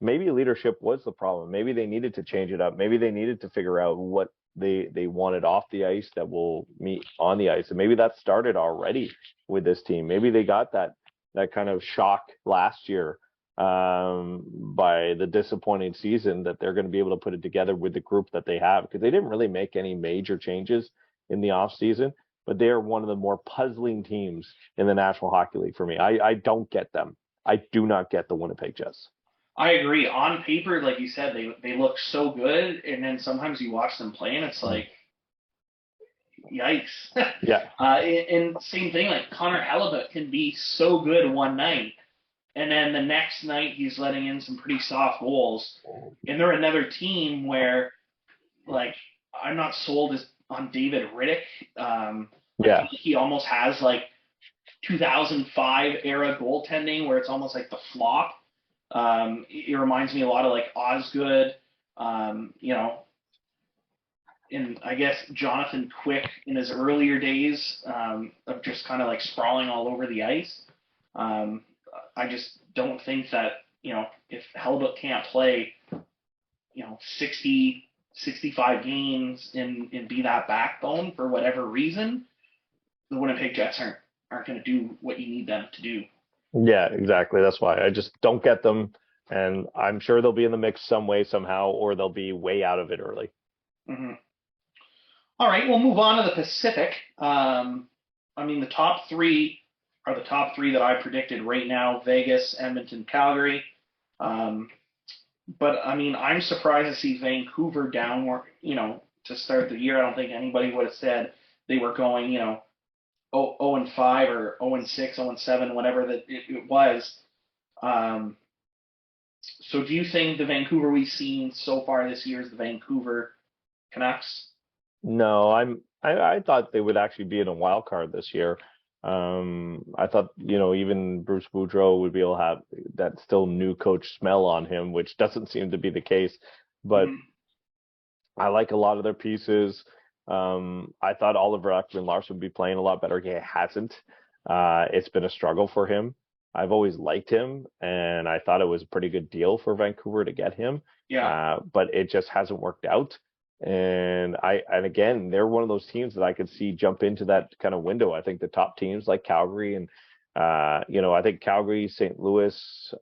maybe leadership was the problem. Maybe they needed to change it up. Maybe they needed to figure out what they wanted off the ice that will meet on the ice. And maybe that started already with this team. Maybe they got that kind of shock last year by the disappointing season, that they're going to be able to put it together with the group that they have, because they didn't really make any major changes in the off season, but they're one of the more puzzling teams in the National Hockey League for me. I don't get them. I do not get the Winnipeg Jets. I agree. On paper, like you said, they look so good, and then sometimes you watch them play, and it's like, yikes. Yeah. And same thing, like Connor Hellebuck can be so good one night, and then the next night he's letting in some pretty soft goals. And they're another team where, like, I'm not sold on David Riddick. Yeah. He almost has like 2005 era goaltending where it's almost like the flop. It reminds me a lot of like Osgood, and I guess Jonathan Quick in his earlier days of just kind of like sprawling all over the ice. I just don't think that, if Hellebuck can't play, 60, 65 games and be that backbone for whatever reason, the Winnipeg Jets aren't going to do what you need them to do. Yeah, exactly. That's why I just don't get them. And I'm sure they'll be in the mix some way, somehow, or they'll be way out of it early. Mm-hmm. All right, we'll move on to the Pacific. The top 3 are the top 3 that I predicted right now: Vegas, Edmonton, Calgary. But I'm surprised to see Vancouver down, to start the year. I don't think anybody would have said they were going, 0-5 or 0-6, 0-7, whatever that it was. So do you think the Vancouver we've seen so far this year is the Vancouver Canucks? No, I thought they would actually be in a wild card this year. I thought, even Bruce Boudreau would be able to have that still new coach smell on him, which doesn't seem to be the case. But I like a lot of their pieces. I thought Oliver Ekman-Larsson would be playing a lot better. He hasn't. It's been a struggle for him. I've always liked him, and I thought it was a pretty good deal for Vancouver to get him. Yeah. But it just hasn't worked out. And again, they're one of those teams that I could see jump into that kind of window. I think the top teams like Calgary and I think Calgary, St. Louis,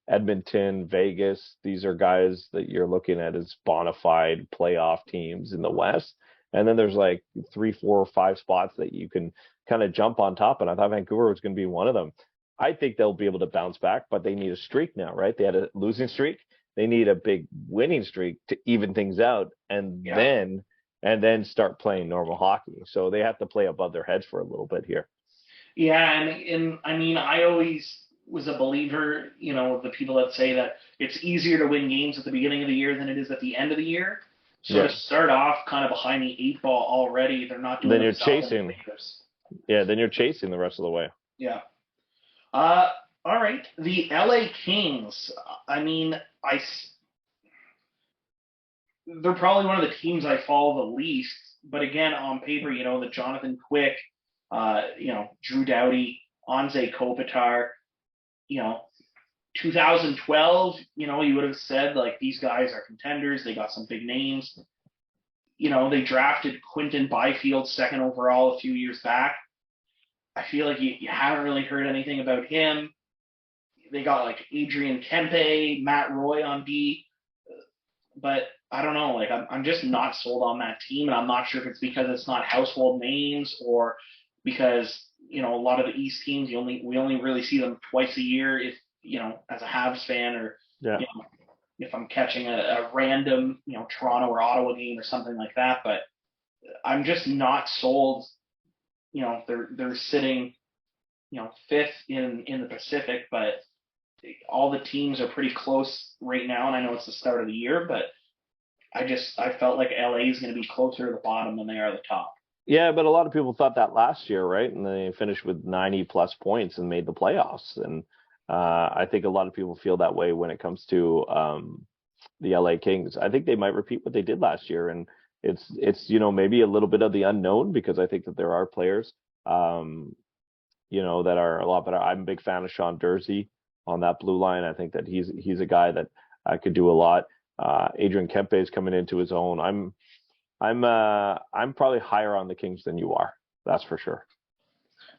Edmonton, Vegas, these are guys that you're looking at as bona fide playoff teams in the West. And then there's like 3, 4, 5 spots that you can kind of jump on top. And I thought Vancouver was going to be one of them. I think they'll be able to bounce back, but they need a streak now, right? They had a losing streak. They need a big winning streak to even things out, and then start playing normal hockey. So they have to play above their heads for a little bit here. Yeah, and I mean, I always was a believer, of the people that say that it's easier to win games at the beginning of the year than it is at the end of the year. So to start off kind of behind the 8 ball already, they're not doing. Then you're chasing. Yeah, then you're chasing the rest of the way. Yeah. All right. The LA Kings. I mean, they're probably one of the teams I follow the least. But again, on paper, the Jonathan Quick, Drew Doughty, Anze Kopitar, 2012, you would have said, like, these guys are contenders. They got some big names. They drafted Quinton Byfield 2nd overall a few years back. I feel like you haven't really heard anything about him. They got, like, Adrian Kempe, Matt Roy on D. But I don't know. Like, I'm just not sold on that team, and I'm not sure if it's because it's not household names or because, a lot of the East teams, we only really see them twice a year if, as a Habs fan or, if I'm catching a random, Toronto or Ottawa game or something like that. But I'm just not sold. They're sitting, 5th in the Pacific, but all the teams are pretty close right now. And I know it's the start of the year, but I felt like LA is going to be closer to the bottom than they are the top. Yeah, but a lot of people thought that last year, right? And they finished with 90 plus points and made the playoffs. And I think a lot of people feel that way when it comes to the LA Kings. I think they might repeat what they did last year, and it's maybe a little bit of the unknown, because I think that there are players that are a lot better. I'm a big fan of Sean Dursey on that blue line. I think that he's a guy that could do a lot. Adrian Kempe is coming into his own. I'm probably higher on the Kings than you are. That's for sure.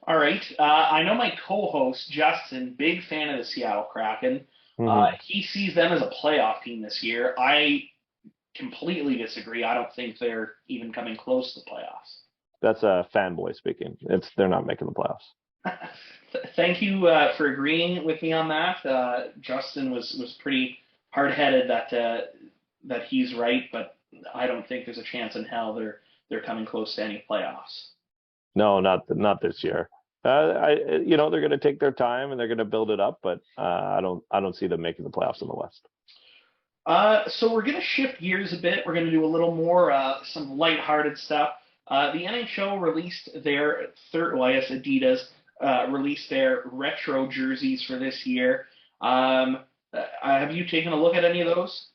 All right. I know my co-host, Justin, big fan of the Seattle Kraken. Mm-hmm. He sees them as a playoff team this year. I completely disagree. I don't think they're even coming close to the playoffs. That's a fanboy speaking. They're not making the playoffs. Thank you for agreeing with me on that. Justin was pretty hard-headed that he's right, but I don't think there's a chance in hell they're coming close to any playoffs. No, not this year. They're going to take their time and they're going to build it up, but I don't see them making the playoffs in the West. So we're going to shift gears a bit. We're going to do a little more some lighthearted stuff. The NHL released their Adidas released their retro jerseys for this year. Have you taken a look at any of those?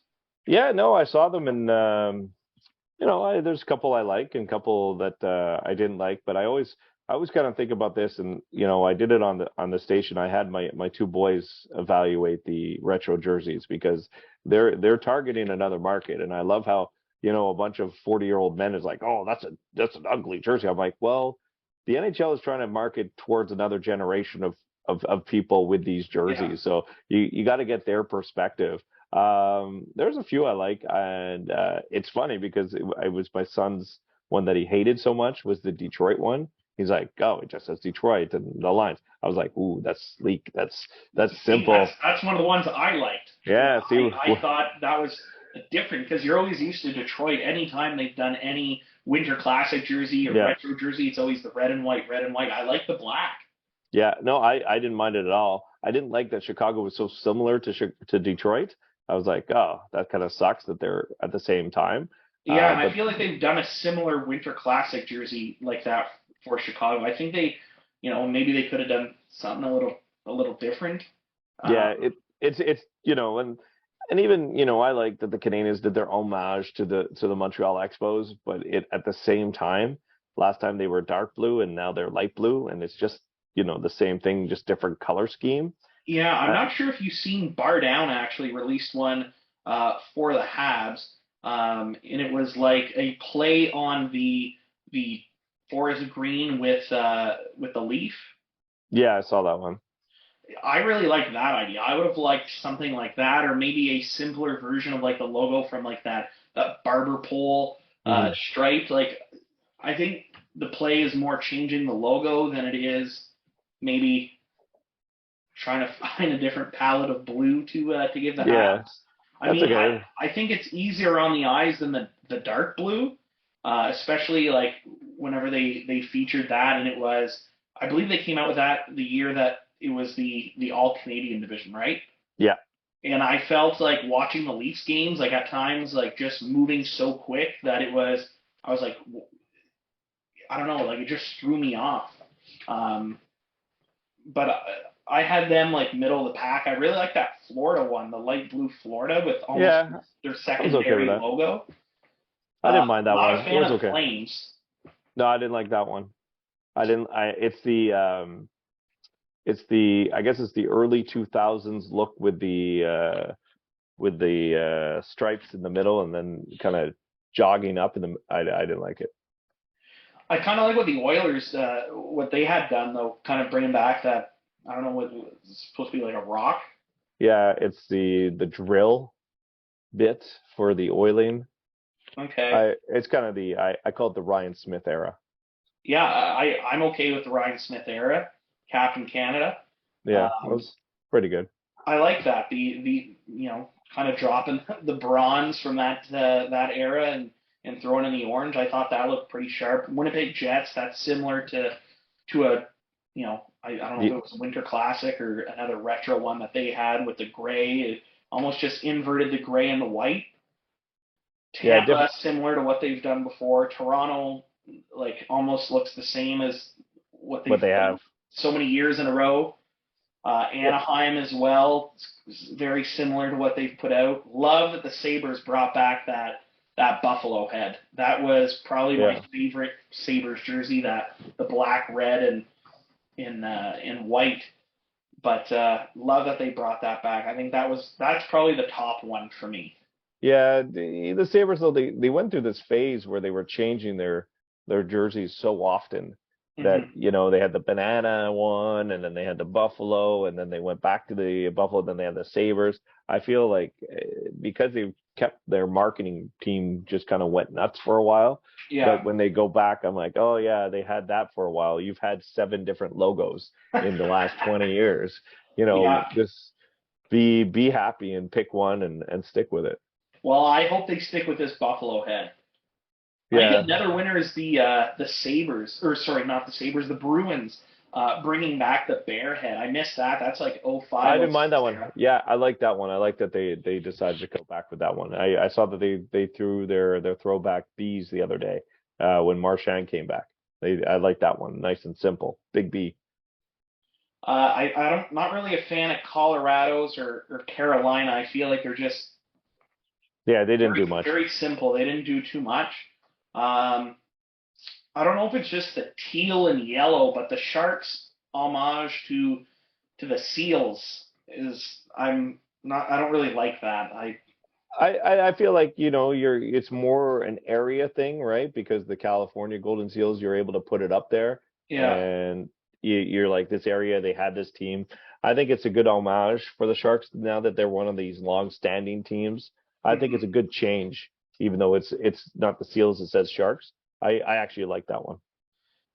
Yeah, no, I saw them, and there's a couple I like and a couple that I didn't like, but I always kind of think about this, and I did it on the station. I had my 2 boys evaluate the retro jerseys because they're targeting another market, and I love how a bunch of 40-year-old men is like, oh, that's an ugly jersey. I'm like, well, the NHL is trying to market towards another generation of people with these jerseys, yeah. So you got to get their perspective. There's a few I like, and it's funny because it was my son's one that he hated so much was the Detroit one. He's like, oh, it just says Detroit and the lines. I was like, ooh, that's sleek. That's simple. That's one of the ones I liked. Yeah. See, I thought that was different because you're always used to Detroit. Anytime they've done any Winter Classic jersey or retro jersey, it's always the red and white. I like the black. Yeah. No, I didn't mind it at all. I didn't like that Chicago was so similar to Detroit. I was like, oh, that kind of sucks that they're at the same time. Yeah, and I feel like they've done a similar Winter Classic jersey like that for Chicago. I think they, maybe they could have done something a little different. Yeah, it's and even I like that the Canadiens did their homage to the Montreal Expos, but at the same time, last time they were dark blue and now they're light blue, and it's just the same thing, just different color scheme. Yeah, I'm Uh, not sure if you've seen Bar Down actually released one for the Habs, and it was like a play on the forest green with the leaf. yeah, I saw that one. I really like that idea. I would have liked something like that, or maybe a simpler version of like the logo from like that barber pole Hmm. stripe. Like I think the play is more changing the logo than it is maybe trying to find a different palette of blue to give the Yeah, Habs. I that's mean, okay. I think it's easier on the eyes than the dark blue, especially like whenever they featured that, and it was I believe they came out with that the year that it was the All Canadian division, right? Yeah, And I felt like watching the Leafs games, like at times, like just moving so quick that I was like, I don't know, like it just threw me off. Um, but I had them like middle of the pack. I really like that Florida one, the light blue Florida with almost yeah, their I was okay with secondary that. logo. I didn't mind that Not a one. It fan was of the okay. Flames. No, I didn't like that one. I didn't. It's the I guess it's the early 2000s look with the stripes in the middle and then kind of jogging up in the. I didn't like it. I kind of like what the Oilers, what they had done though, kind of bringing back that I don't know what it's supposed to be like a rock. Yeah, it's the drill bit for the oiling. Okay, It's kind of I call it the Ryan Smith era. yeah, I'm okay with the Ryan Smith era, Captain Canada. Yeah, it Um, was pretty good. I like that kind of dropping the bronze from that era and throwing in the orange. I thought that looked pretty sharp. Winnipeg Jets. That's similar to a I don't know if Y- it was a Winter Classic or another retro one that they had with the gray. It almost just inverted the gray and the white. Yeah, Tampa similar to what they've done before. Toronto like almost looks the same as what what they've they done have. so many years in a row. Yeah, Anaheim as well, it's very similar to what they've put out. Love that the Sabres brought back that buffalo head. That was probably my yeah. favorite Sabres jersey. That the black, red, and in white. But love that they brought that back. I think that's probably the top one for me. Yeah, the Sabres though they went through this phase where they were changing their jerseys so often that Hmm. they had the banana one and then they had the buffalo and then they went back to the buffalo then they had the Sabres. I feel like because they kept their marketing team just kind of went nuts for a while Yeah. that when they go back I'm like, "Oh yeah, they had that for a while. You've had 7 different logos in the last 20 years. Yeah. Just be happy and pick one and stick with it." Well, I hope they stick with this buffalo head. I think Yeah, another winner is the Sabres, or sorry, not the Sabres, the Bruins, bringing back the bear head. I missed that. That's like I 05, didn't mind 06 that one. era. Yeah, I like that one. I like that they decided to go back with that one. I saw that they threw their throwback bees the other day when Marchand came back. I like that one. Nice and simple. Big B. I don't not really a fan of Colorado's or Carolina. I feel like they're just Yeah, they didn't very do much. very simple. They didn't do too much. Um, I don't know if it's just the teal and yellow, but the Sharks homage to the Seals is I'm not. I don't really like that. I feel like it's more an area thing, right? Because the California Golden Seals, you're able to put it up there, Yeah. and you're like this area. They had this team. I think it's a good homage for the Sharks now that they're one of these long-standing teams. I think it's a good change, even though it's not the Seals. It says Sharks. I actually like that one.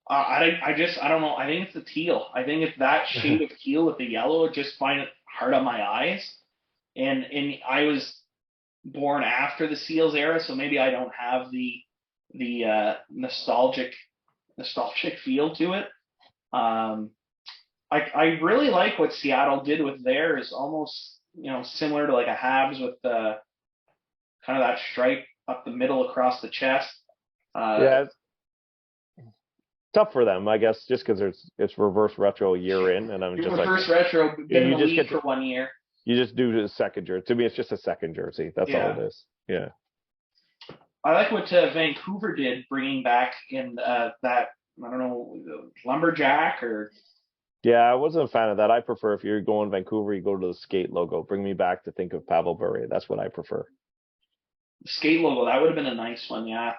I don't know. I think it's the teal. I think it's that shade of teal with the yellow. I just find it hard on my eyes. And I was born after the Seals era, so maybe I don't have the nostalgic feel to it. Um, I really like what Seattle did with theirs, almost similar to like a Habs with kind of that stripe up the middle across the chest. Uh, Yeah, it's tough for them, I guess, just because it's reverse retro a year in, and I'm just like, Reverse retro, been in you the just league get for to 1 year. you just do the second jersey. To me, it's just a second jersey. That's all Yeah. it is. Yeah. I like what Vancouver did, bringing back in that I don't know lumberjack or Yeah, I wasn't a fan of that. I prefer if you're going Vancouver, you go to the skate logo. Bring me back to think of Pavel Bure. That's what I prefer. The skate logo, that would have been a nice one, yeah.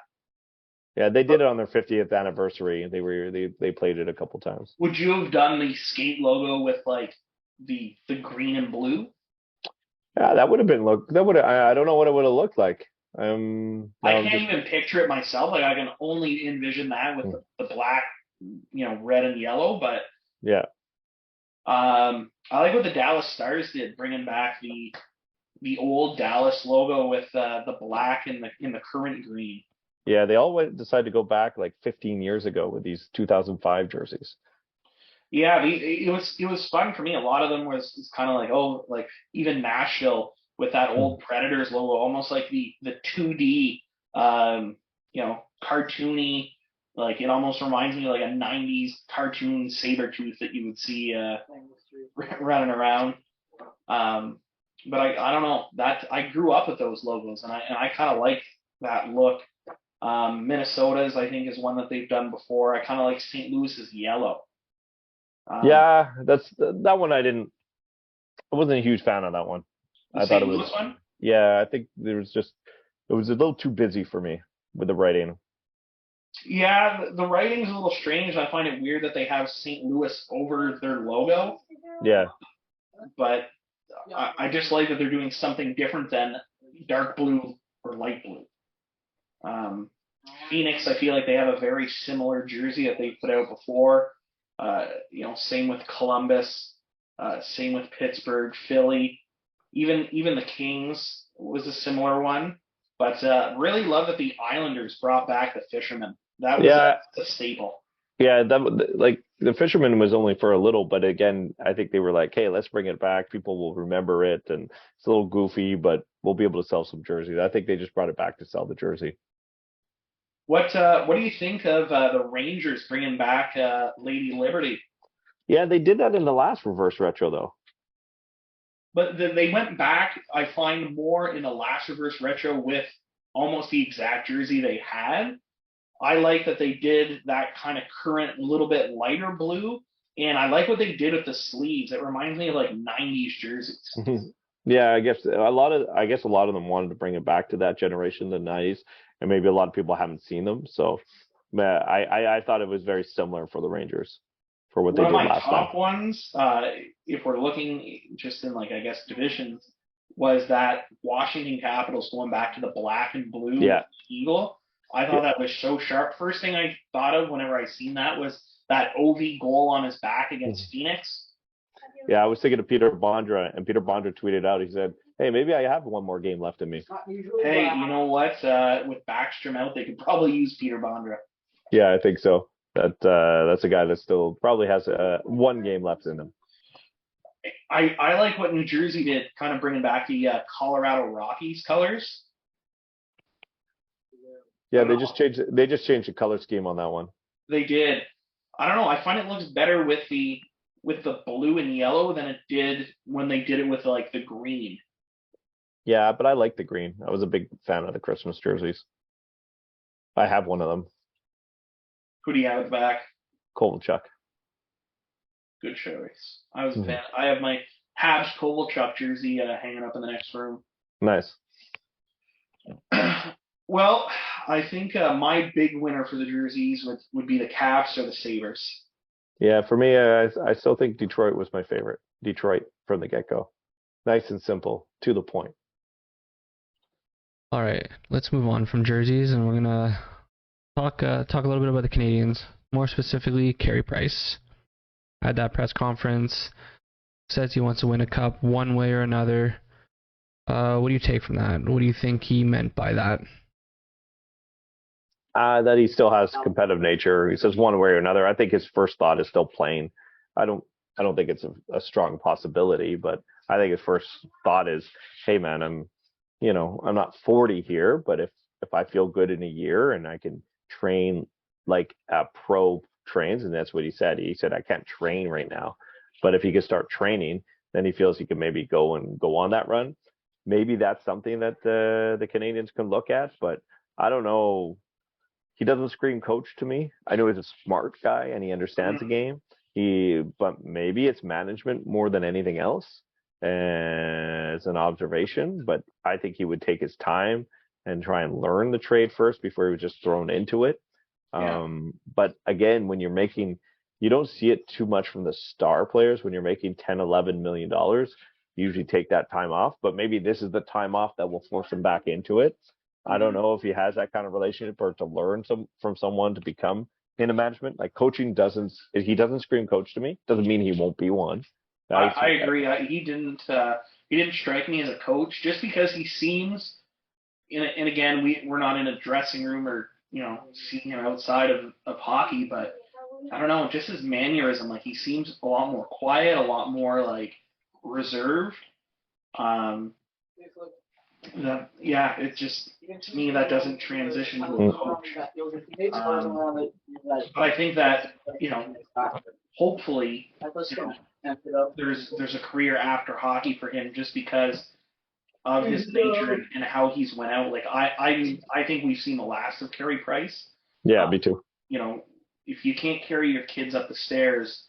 Yeah, they did it on their 50th anniversary. They played it a couple times. Would you have done the skate logo with like the green and blue? Yeah, that would have been look. That would I don't know what it would have looked like. I Now I'm can't just even picture it myself. Like I can only envision that with the black, red and yellow. But yeah. I like what the Dallas Stars did, bringing back the old Dallas logo with the black in the current green. Yeah, they all decided to go back like 15 years ago with these 2005 jerseys. Yeah, it was fun for me. A lot of them was kind of like, oh, like even Nashville with that Hmm. old Predators logo, almost like the 2D, cartoony. Like it almost reminds me of like a '90s cartoon saber tooth that you would see running around. Um, but I don't know that I grew up with those logos, and I kind of like that look. Minnesota's I think is one that they've done before. I kind of like St. Louis's yellow. Um, Yeah, that's that one. I wasn't a huge fan of that one. the I thought it St. Louis was. one. Yeah, I think it was a little too busy for me with the writing. Yeah, the writing's a little strange. I find it weird that they have St. Louis over their logo, Yeah, but I just like that they're doing something different than dark blue or light blue. Um, Phoenix, I feel like they have a very similar jersey that they put out before. Same with Columbus, same with Pittsburgh, Philly, even the Kings was a similar one. But really love that the Islanders brought back the Fisherman. That was yeah, a staple. yeah. Like the Fisherman was only for a little, but again, I think they were like, hey, let's bring it back. People will remember it, and it's a little goofy, but we'll be able to sell some jerseys. I think they just brought it back to sell the jersey. What do you think of the Rangers bringing back Lady Liberty? Yeah, they did that in the last reverse retro though. But they went back. I find more in the last reverse retro with almost the exact jersey they had. I like that they did that kind of current, little bit lighter blue, and I like what they did with the sleeves. It reminds me of like '90s jerseys. Yeah, I guess a lot of them wanted to bring it back to that generation, the '90s, and maybe a lot of people haven't seen them. So, man, I thought it was very similar for the Rangers for what they One of did my last time. top ones, if we're looking just in like I guess divisions, was that Washington Capitals going back to the black and blue with Yeah, the eagle. I yeah, thought that was so sharp. First thing I thought of whenever I seen that was that OV goal on his back against Phoenix. yeah. I was thinking of Peter Bondra, and Peter Bondra tweeted out. He said, "Hey, maybe I have one more game left in me." Hey, you know what? With Backstrom out, they could probably use Peter Bondra. Yeah, I think so. That's a guy that still probably has one game left in him. I like what New Jersey did, kind of bringing back the Colorado Rockies colors. I Yeah, don't know. they just changed the color scheme on that one. They did. I don't know. I find it looks better with the blue and yellow than it did when they did it with like the green. Yeah, but I like the green. I was a big fan of the Christmas jerseys. I have one of them, Who do you have at the back? Kovalchuk. Good choice. I was a Mhm. fan. I have my Habs Kovalchuk jersey hanging up in the next room. Nice. Well, I think my big winner for the jerseys would be the Caps or the Sabres. Yeah, for me, I still think Detroit was my favorite. Detroit from the get-go. Nice and simple, to the point. All right, let's move on from jerseys, and we're gonna talk a little bit about the Canadians, more specifically Carey Price. Had that press conference, says he wants to win a cup one way or another. What do you take from that? What do you think he meant by that? That he still has competitive nature. He says one way or another. I think his first thought is still playing. I don't I don't think it's a strong possibility, but I think his first thought is, hey man, I'm not 40 here, but if I feel good in a year and I can train like a pro trains, and that's what he said. He said I can't train right now, but if he could start training, then he feels he can maybe go on that run. Maybe that's something that the Canadians can look at, but I don't know. He doesn't scream coach to me. I know he's a smart guy and he understands the game, But maybe it's management more than anything else as an observation. But I think he would take his time and try and learn the trade first before he was just thrown into it. Yeah. But again, when you're making, you don't see it too much from the star players. When you're making 10, $11 million, you usually take that time off. But maybe this is the time off that will force him back into it. I don't know if he has that kind of relationship or to learn from someone to become into management. Like coaching he doesn't scream coach to me. Doesn't mean he won't be one. I agree. He didn't strike me as a coach just because he seems. And again, we're not in a dressing room or seeing him outside of hockey, but I don't know, just his mannerism, like he seems a lot more quiet, a lot more like reserved. It just to me that doesn't transition to a coach. But I think that hopefully there's a career after hockey for him just because of his nature and how he's went out. Like I think we've seen the last of Carey Price. Yeah, me too. If you can't carry your kids up the stairs,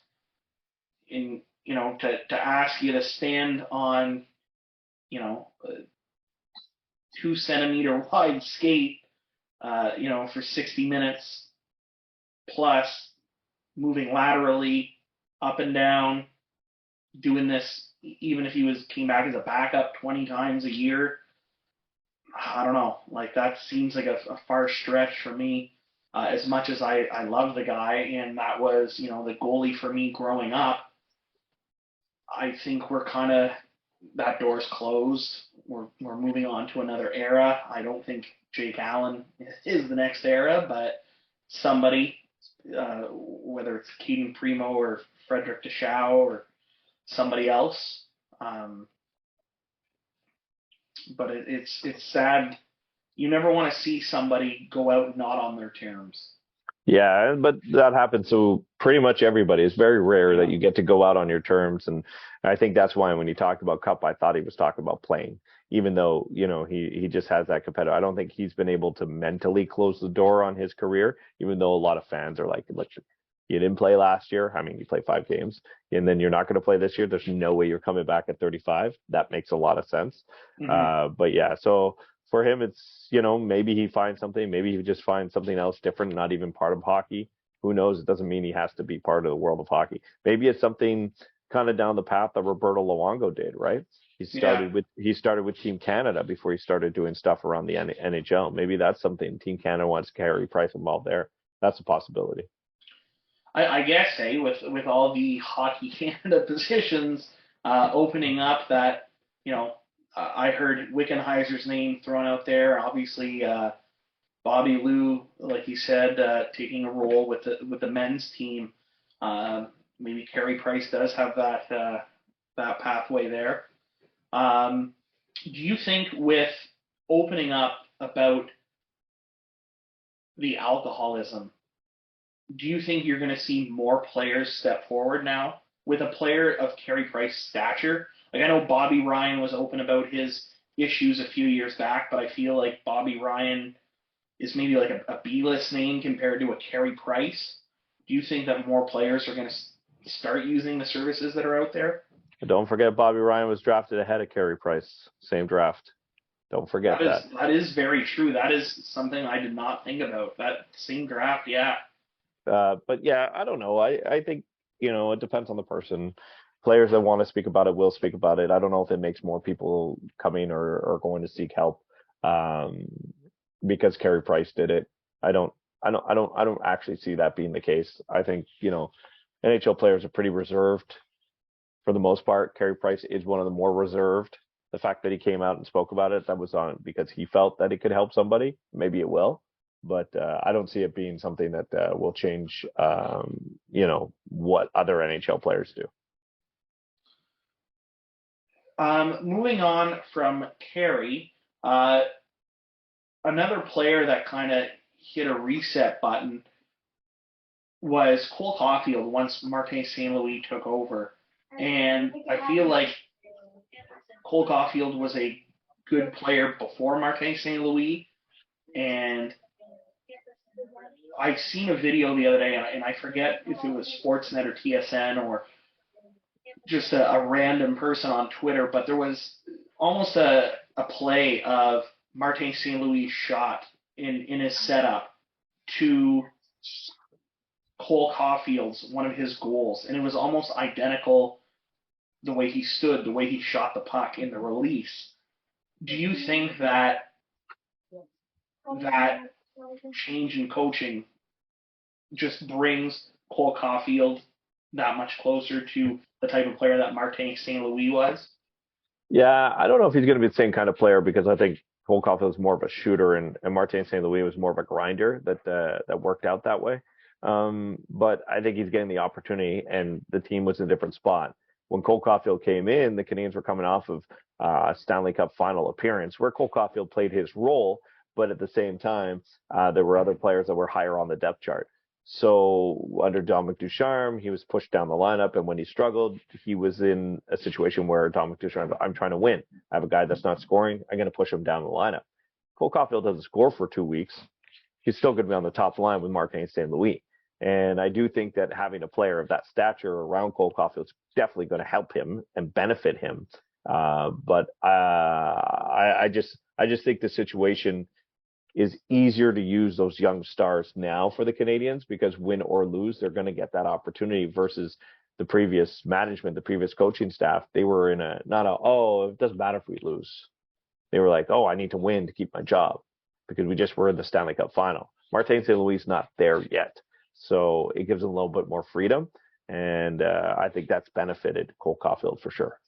to ask you to stand on, a 2 centimeter wide skate, for 60 minutes plus, moving laterally up and down, doing this even if he came back as a backup 20 times a year. I don't know. Like that seems like a far stretch for me. As much as I love the guy, and that was the goalie for me growing up, I think we're kind of that door's closed. We're moving on to another era. I don't think Jake Allen is the next era, but somebody, whether it's Keaton Primo or Frederick Deschaux or somebody else. But it's sad. You never want to see somebody go out not on their terms. Yeah, but that happens to pretty much everybody. It's very rare that you get to go out on your terms. And I think that's why when he talked about Cup, I thought he was talking about playing, even though, he just has that competitor. I don't think he's been able to mentally close the door on his career, even though a lot of fans are like, look, you didn't play last year. I mean, you played 5 games and then you're not going to play this year. There's no way you're coming back at 35. That makes a lot of sense. But yeah, so for him, it's, maybe he finds something. Maybe he just finds something else different, not even part of hockey. Who knows? It doesn't mean he has to be part of the world of hockey. Maybe it's something kind of down the path that Roberto Luongo did, right? He started with Team Canada before he started doing stuff around the NHL. Maybe that's something Team Canada wants Carey Price involved there. That's a possibility. I guess, with all the Hockey Canada positions opening up, that I heard Wickenheiser's name thrown out there. Obviously, Bobby Lou, like you said, taking a role with the men's team. Maybe Carey Price does have that pathway there. Do you think with opening up about the alcoholism, do you think you're going to see more players step forward now with a player of Carey Price's stature? Like I know Bobby Ryan was open about his issues a few years back, but I feel like Bobby Ryan is maybe like a B-list name compared to a Carey Price. Do you think that more players are going to start using the services that are out there? Don't forget Bobby Ryan was drafted ahead of Carey Price, same draft. Don't forget that. That is very true. That is something I did not think about. That same draft, yeah. But yeah, I don't know. I think, it depends on the person. Players that want to speak about it will speak about it. I don't know if it makes more people coming or going to seek help because Carey Price did it. I don't actually see that being the case. I think, NHL players are pretty reserved for the most part. Carey Price is one of the more reserved. The fact that he came out and spoke about it, that was on because he felt that it could help somebody. Maybe it will. But I don't see it being something that will change, what other NHL players do. Moving on from Carey, another player that kind of hit a reset button was Cole Caulfield once Martin St. Louis took over. And I feel like Cole Caulfield was a good player before Martin St. Louis. And I've seen a video the other day, and I forget if it was Sportsnet or TSN or just a random person on Twitter, but there was almost a play of Martin St. Louis' shot in his setup to Cole Caulfield's, one of his goals, and it was almost identical the way he stood, the way he shot the puck in the release. Do you think that that change in coaching just brings Cole Caulfield that much closer to the type of player that Martin St. Louis was? Yeah, I don't know if he's going to be the same kind of player because I think Cole Caulfield is more of a shooter and Martin St. Louis was more of a grinder that worked out that way. But I think he's getting the opportunity, and the team was in a different spot. When Cole Caulfield came in, the Canadiens were coming off of a Stanley Cup final appearance where Cole Caulfield played his role, but at the same time, there were other players that were higher on the depth chart. So under Dominic Ducharme, he was pushed down the lineup, and when he struggled, he was in a situation where Dominic Ducharme, I'm trying to win. I have a guy that's not scoring. I'm going to push him down the lineup. Cole Caulfield doesn't score for 2 weeks. He's still going to be on the top line with Martin St. Louis. And I do think that having a player of that stature around Cole Caulfield is definitely going to help him and benefit him. But I just think the situation is easier to use those young stars now for the Canadiens because win or lose, they're going to get that opportunity versus the previous management, the previous coaching staff. They were in it doesn't matter if we lose. They were like, I need to win to keep my job because we just were in the Stanley Cup final. Martin St. Louis is not there yet. So it gives them a little bit more freedom. And I think that's benefited Cole Caulfield for sure.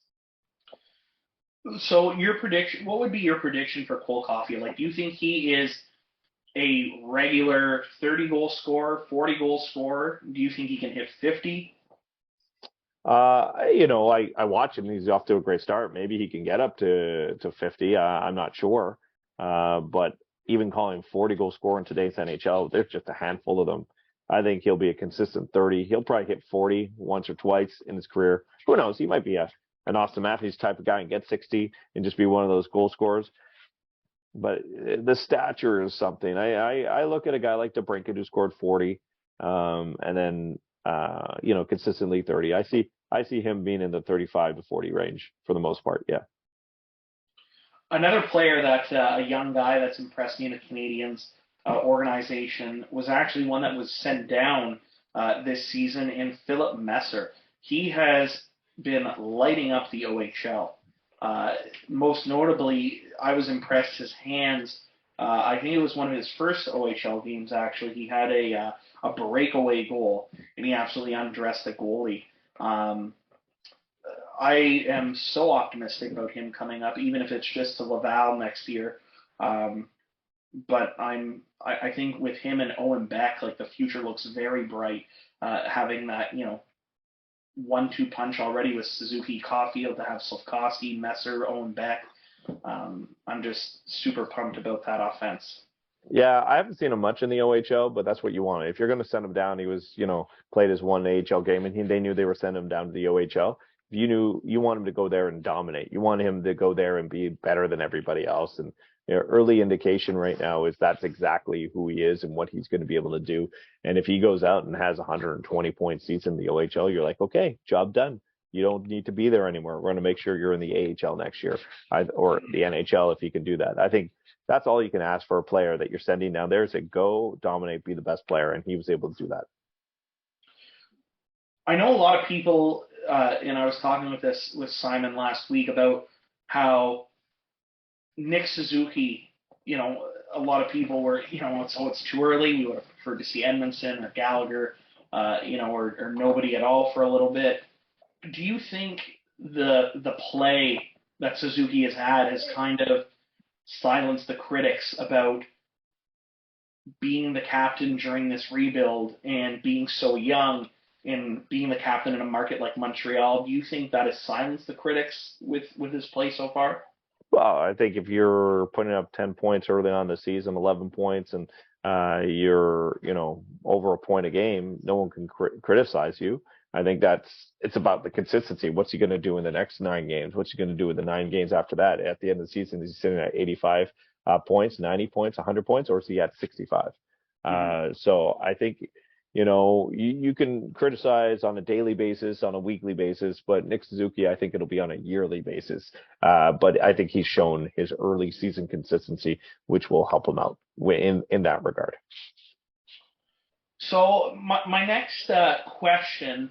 So your prediction, what would be your prediction for Cole Caulfield? Like, do you think he is a regular 30-goal scorer, 40-goal scorer? Do you think he can hit 50? I watch him. He's off to a great start. Maybe he can get up to 50. I'm not sure. But even calling 40-goal scorer in today's NHL, there's just a handful of them. I think he'll be a consistent 30. He'll probably hit 40 once or twice in his career. Who knows? He might be an Austin Matthews type of guy and get 60 and just be one of those goal scorers. But the stature is something. I look at a guy like DeBrincat who scored 40, and then consistently 30. I see him being in the 35 to 40 range for the most part. Yeah. Another player that's a young guy that's impressed me in the Canadiens organization was actually one that was sent down this season in Philip Messer. He has been lighting up the OHL. Most notably, I was impressed his hands. I think it was one of his first OHL games, actually. He had a breakaway goal, and he absolutely undressed the goalie. I am so optimistic about him coming up, even if it's just to Laval next year. But I think with him and Owen Beck, like, the future looks very bright. Having that 1-2 punch already with Suzuki, Caulfield, to have Slafkovsky, Messer, Owen Beck. I'm just super pumped about that offense. Yeah, I haven't seen him much in the OHL, but that's what you want. If you're going to send him down, he was, played his one AHL game, and they knew they were sending him down to the OHL. You want him to go there and dominate. You want him to go there and be better than everybody else. And early indication right now is that's exactly who he is and what he's going to be able to do. And if he goes out and has 120-point season in the OHL, you're like, okay, job done. You don't need to be there anymore. We're going to make sure you're in the AHL next year, or the NHL if he can do that. I think that's all you can ask for a player that you're sending down there is to go dominate, be the best player, and he was able to do that. I know a lot of people, and I was talking with Simon last week about how Nick Suzuki, a lot of people were, it's too early. We would have preferred to see Edmondson or Gallagher, or nobody at all for a little bit. Do you think the play that Suzuki has had has kind of silenced the critics about being the captain during this rebuild and being so young and being the captain in a market like Montreal? Do you think that has silenced the critics with his play so far? Well, I think if you're putting up 10 points early on the season, 11 points, and you're, over a point a game, no one can criticize you. I think it's about the consistency. What's he going to do in the next 9 games? What's he going to do in the 9 games after that? At the end of the season, is he sitting at 85 points, 90 points, 100 points, or is he at 65? So I think, you can criticize on a daily basis, on a weekly basis, but Nick Suzuki, I think it'll be on a yearly basis. But I think he's shown his early season consistency, which will help him out in that regard. So my next question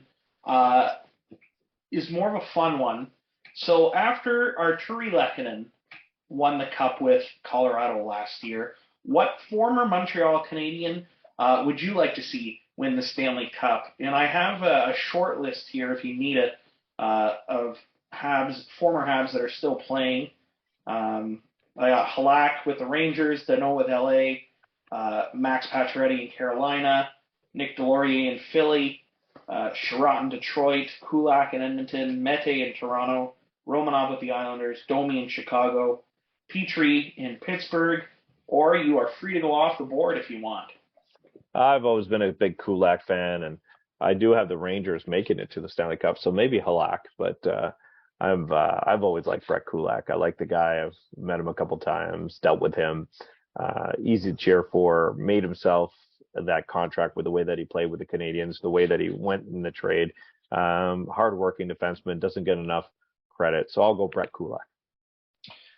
is more of a fun one. So after Arturi Lehkonen won the Cup with Colorado last year, what former Montreal Canadian would you like to see win the Stanley Cup? And I have a short list here, if you need it, of former Habs that are still playing. I got Halak with the Rangers, Danault with LA, Max Pacioretty in Carolina, Nick Delorier in Philly, Sherratt in Detroit, Kulak in Edmonton, Mete in Toronto, Romanov with the Islanders, Domi in Chicago, Petrie in Pittsburgh, or you are free to go off the board if you want. I've always been a big Kulak fan, and I do have the Rangers making it to the Stanley Cup, so maybe Halak, but I've always liked Brett Kulak. I like the guy. I've met him a couple times, dealt with him. Easy to cheer for. Made himself that contract with the way that he played with the Canadians, the way that he went in the trade. Hardworking defenseman, doesn't get enough credit, so I'll go Brett Kulak.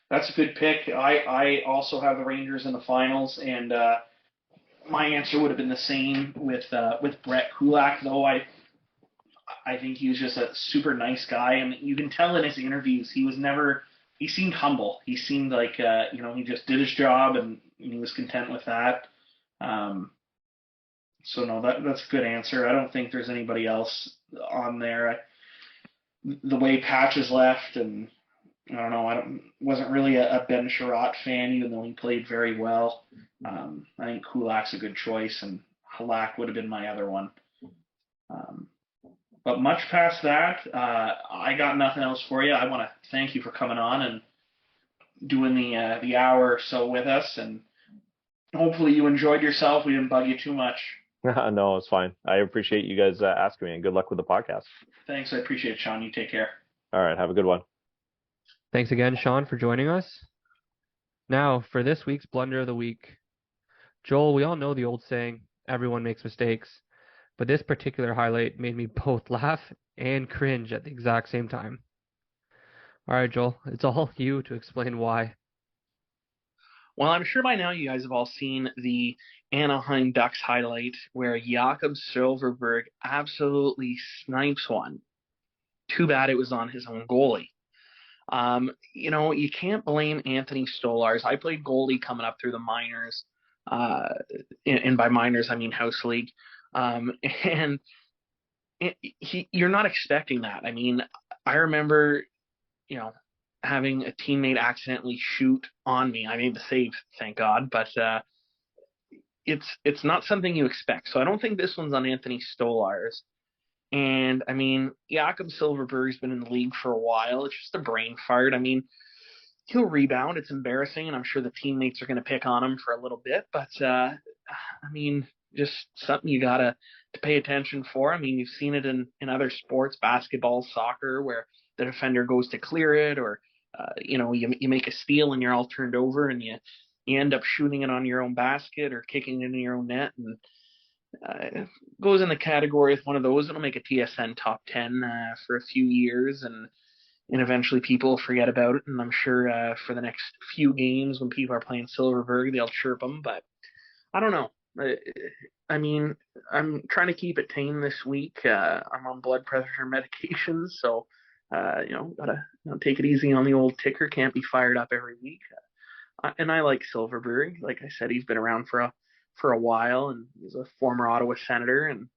That's a good pick. I also have the Rangers in the finals, and my answer would have been the same with Brett Kulak, though I think he was just a super nice guy, and you can tell in his interviews he seemed humble. He seemed like he just did his job and he was content with that. So no, that's a good answer. I don't think there's anybody else on there. The way Patch is left, and I don't know. Wasn't really a Ben Sherratt fan, even though he played very well. I think Kulak's a good choice, and Halak would have been my other one. But much past that, I got nothing else for you. I want to thank you for coming on and doing the hour or so with us, and hopefully you enjoyed yourself. We didn't bug you too much. No, it's fine. I appreciate you guys asking me, and good luck with the podcast. Thanks. I appreciate it, Sean. You take care. All right. Have a good one. Thanks again, Sean, for joining us. Now, for this week's Blunder of the Week. Joel, we all know the old saying, everyone makes mistakes, but this particular highlight made me both laugh and cringe at the exact same time. All right, Joel, it's all you to explain why. Well, I'm sure by now you guys have all seen the Anaheim Ducks highlight where Jakob Silfverberg absolutely snipes one. Too bad it was on his own goalie. You can't blame Anthony Stolarz. I played goalie coming up through the minors, and by minors I mean house league. And you're not expecting that. I mean, I remember, having a teammate accidentally shoot on me. I made the save, thank God, but it's not something you expect. So I don't think this one's on Anthony Stolarz. And I mean, Jakob Silfverberg's been in the league for a while. It's just a brain fart. I mean, he'll rebound. It's embarrassing, and I'm sure the teammates are going to pick on him for a little bit. But I mean, just something you gotta to pay attention for. I mean, you've seen it in other sports, basketball, soccer, where the defender goes to clear it, or you make a steal and you're all turned over, and you end up shooting it on your own basket or kicking it in your own net, and it goes in the category of one of those. It'll make a TSN top 10 for a few years, and eventually people forget about it. And I'm sure for the next few games when people are playing Silfverberg, they'll chirp him. But I don't know. I mean, I'm trying to keep it tame this week. I'm on blood pressure medications, so gotta take it easy on the old ticker. Can't be fired up every week. And I like Silfverberg. Like I said, he's been around for a while, and he's a former Ottawa Senator, and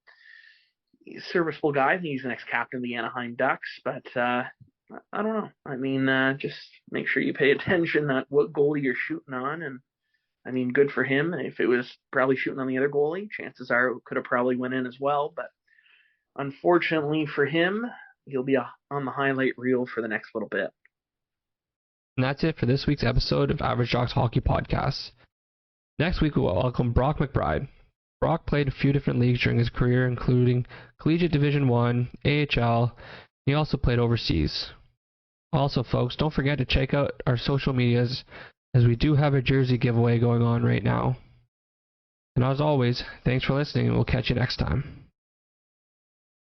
he's a serviceable guy. I think he's the next captain of the Anaheim Ducks. But I don't know. I mean, just make sure you pay attention at what goalie you're shooting on. And I mean, good for him. If it was probably shooting on the other goalie, chances are it could have probably went in as well. But unfortunately for him, he'll be on the highlight reel for the next little bit. And that's it for this week's episode of Average Jocks Hockey Podcast. Next week, we'll welcome Brock McBride. Brock played a few different leagues during his career, including Collegiate Division I, AHL. He also played overseas. Also, folks, don't forget to check out our social medias, as we do have a jersey giveaway going on right now. And as always, thanks for listening, and we'll catch you next time.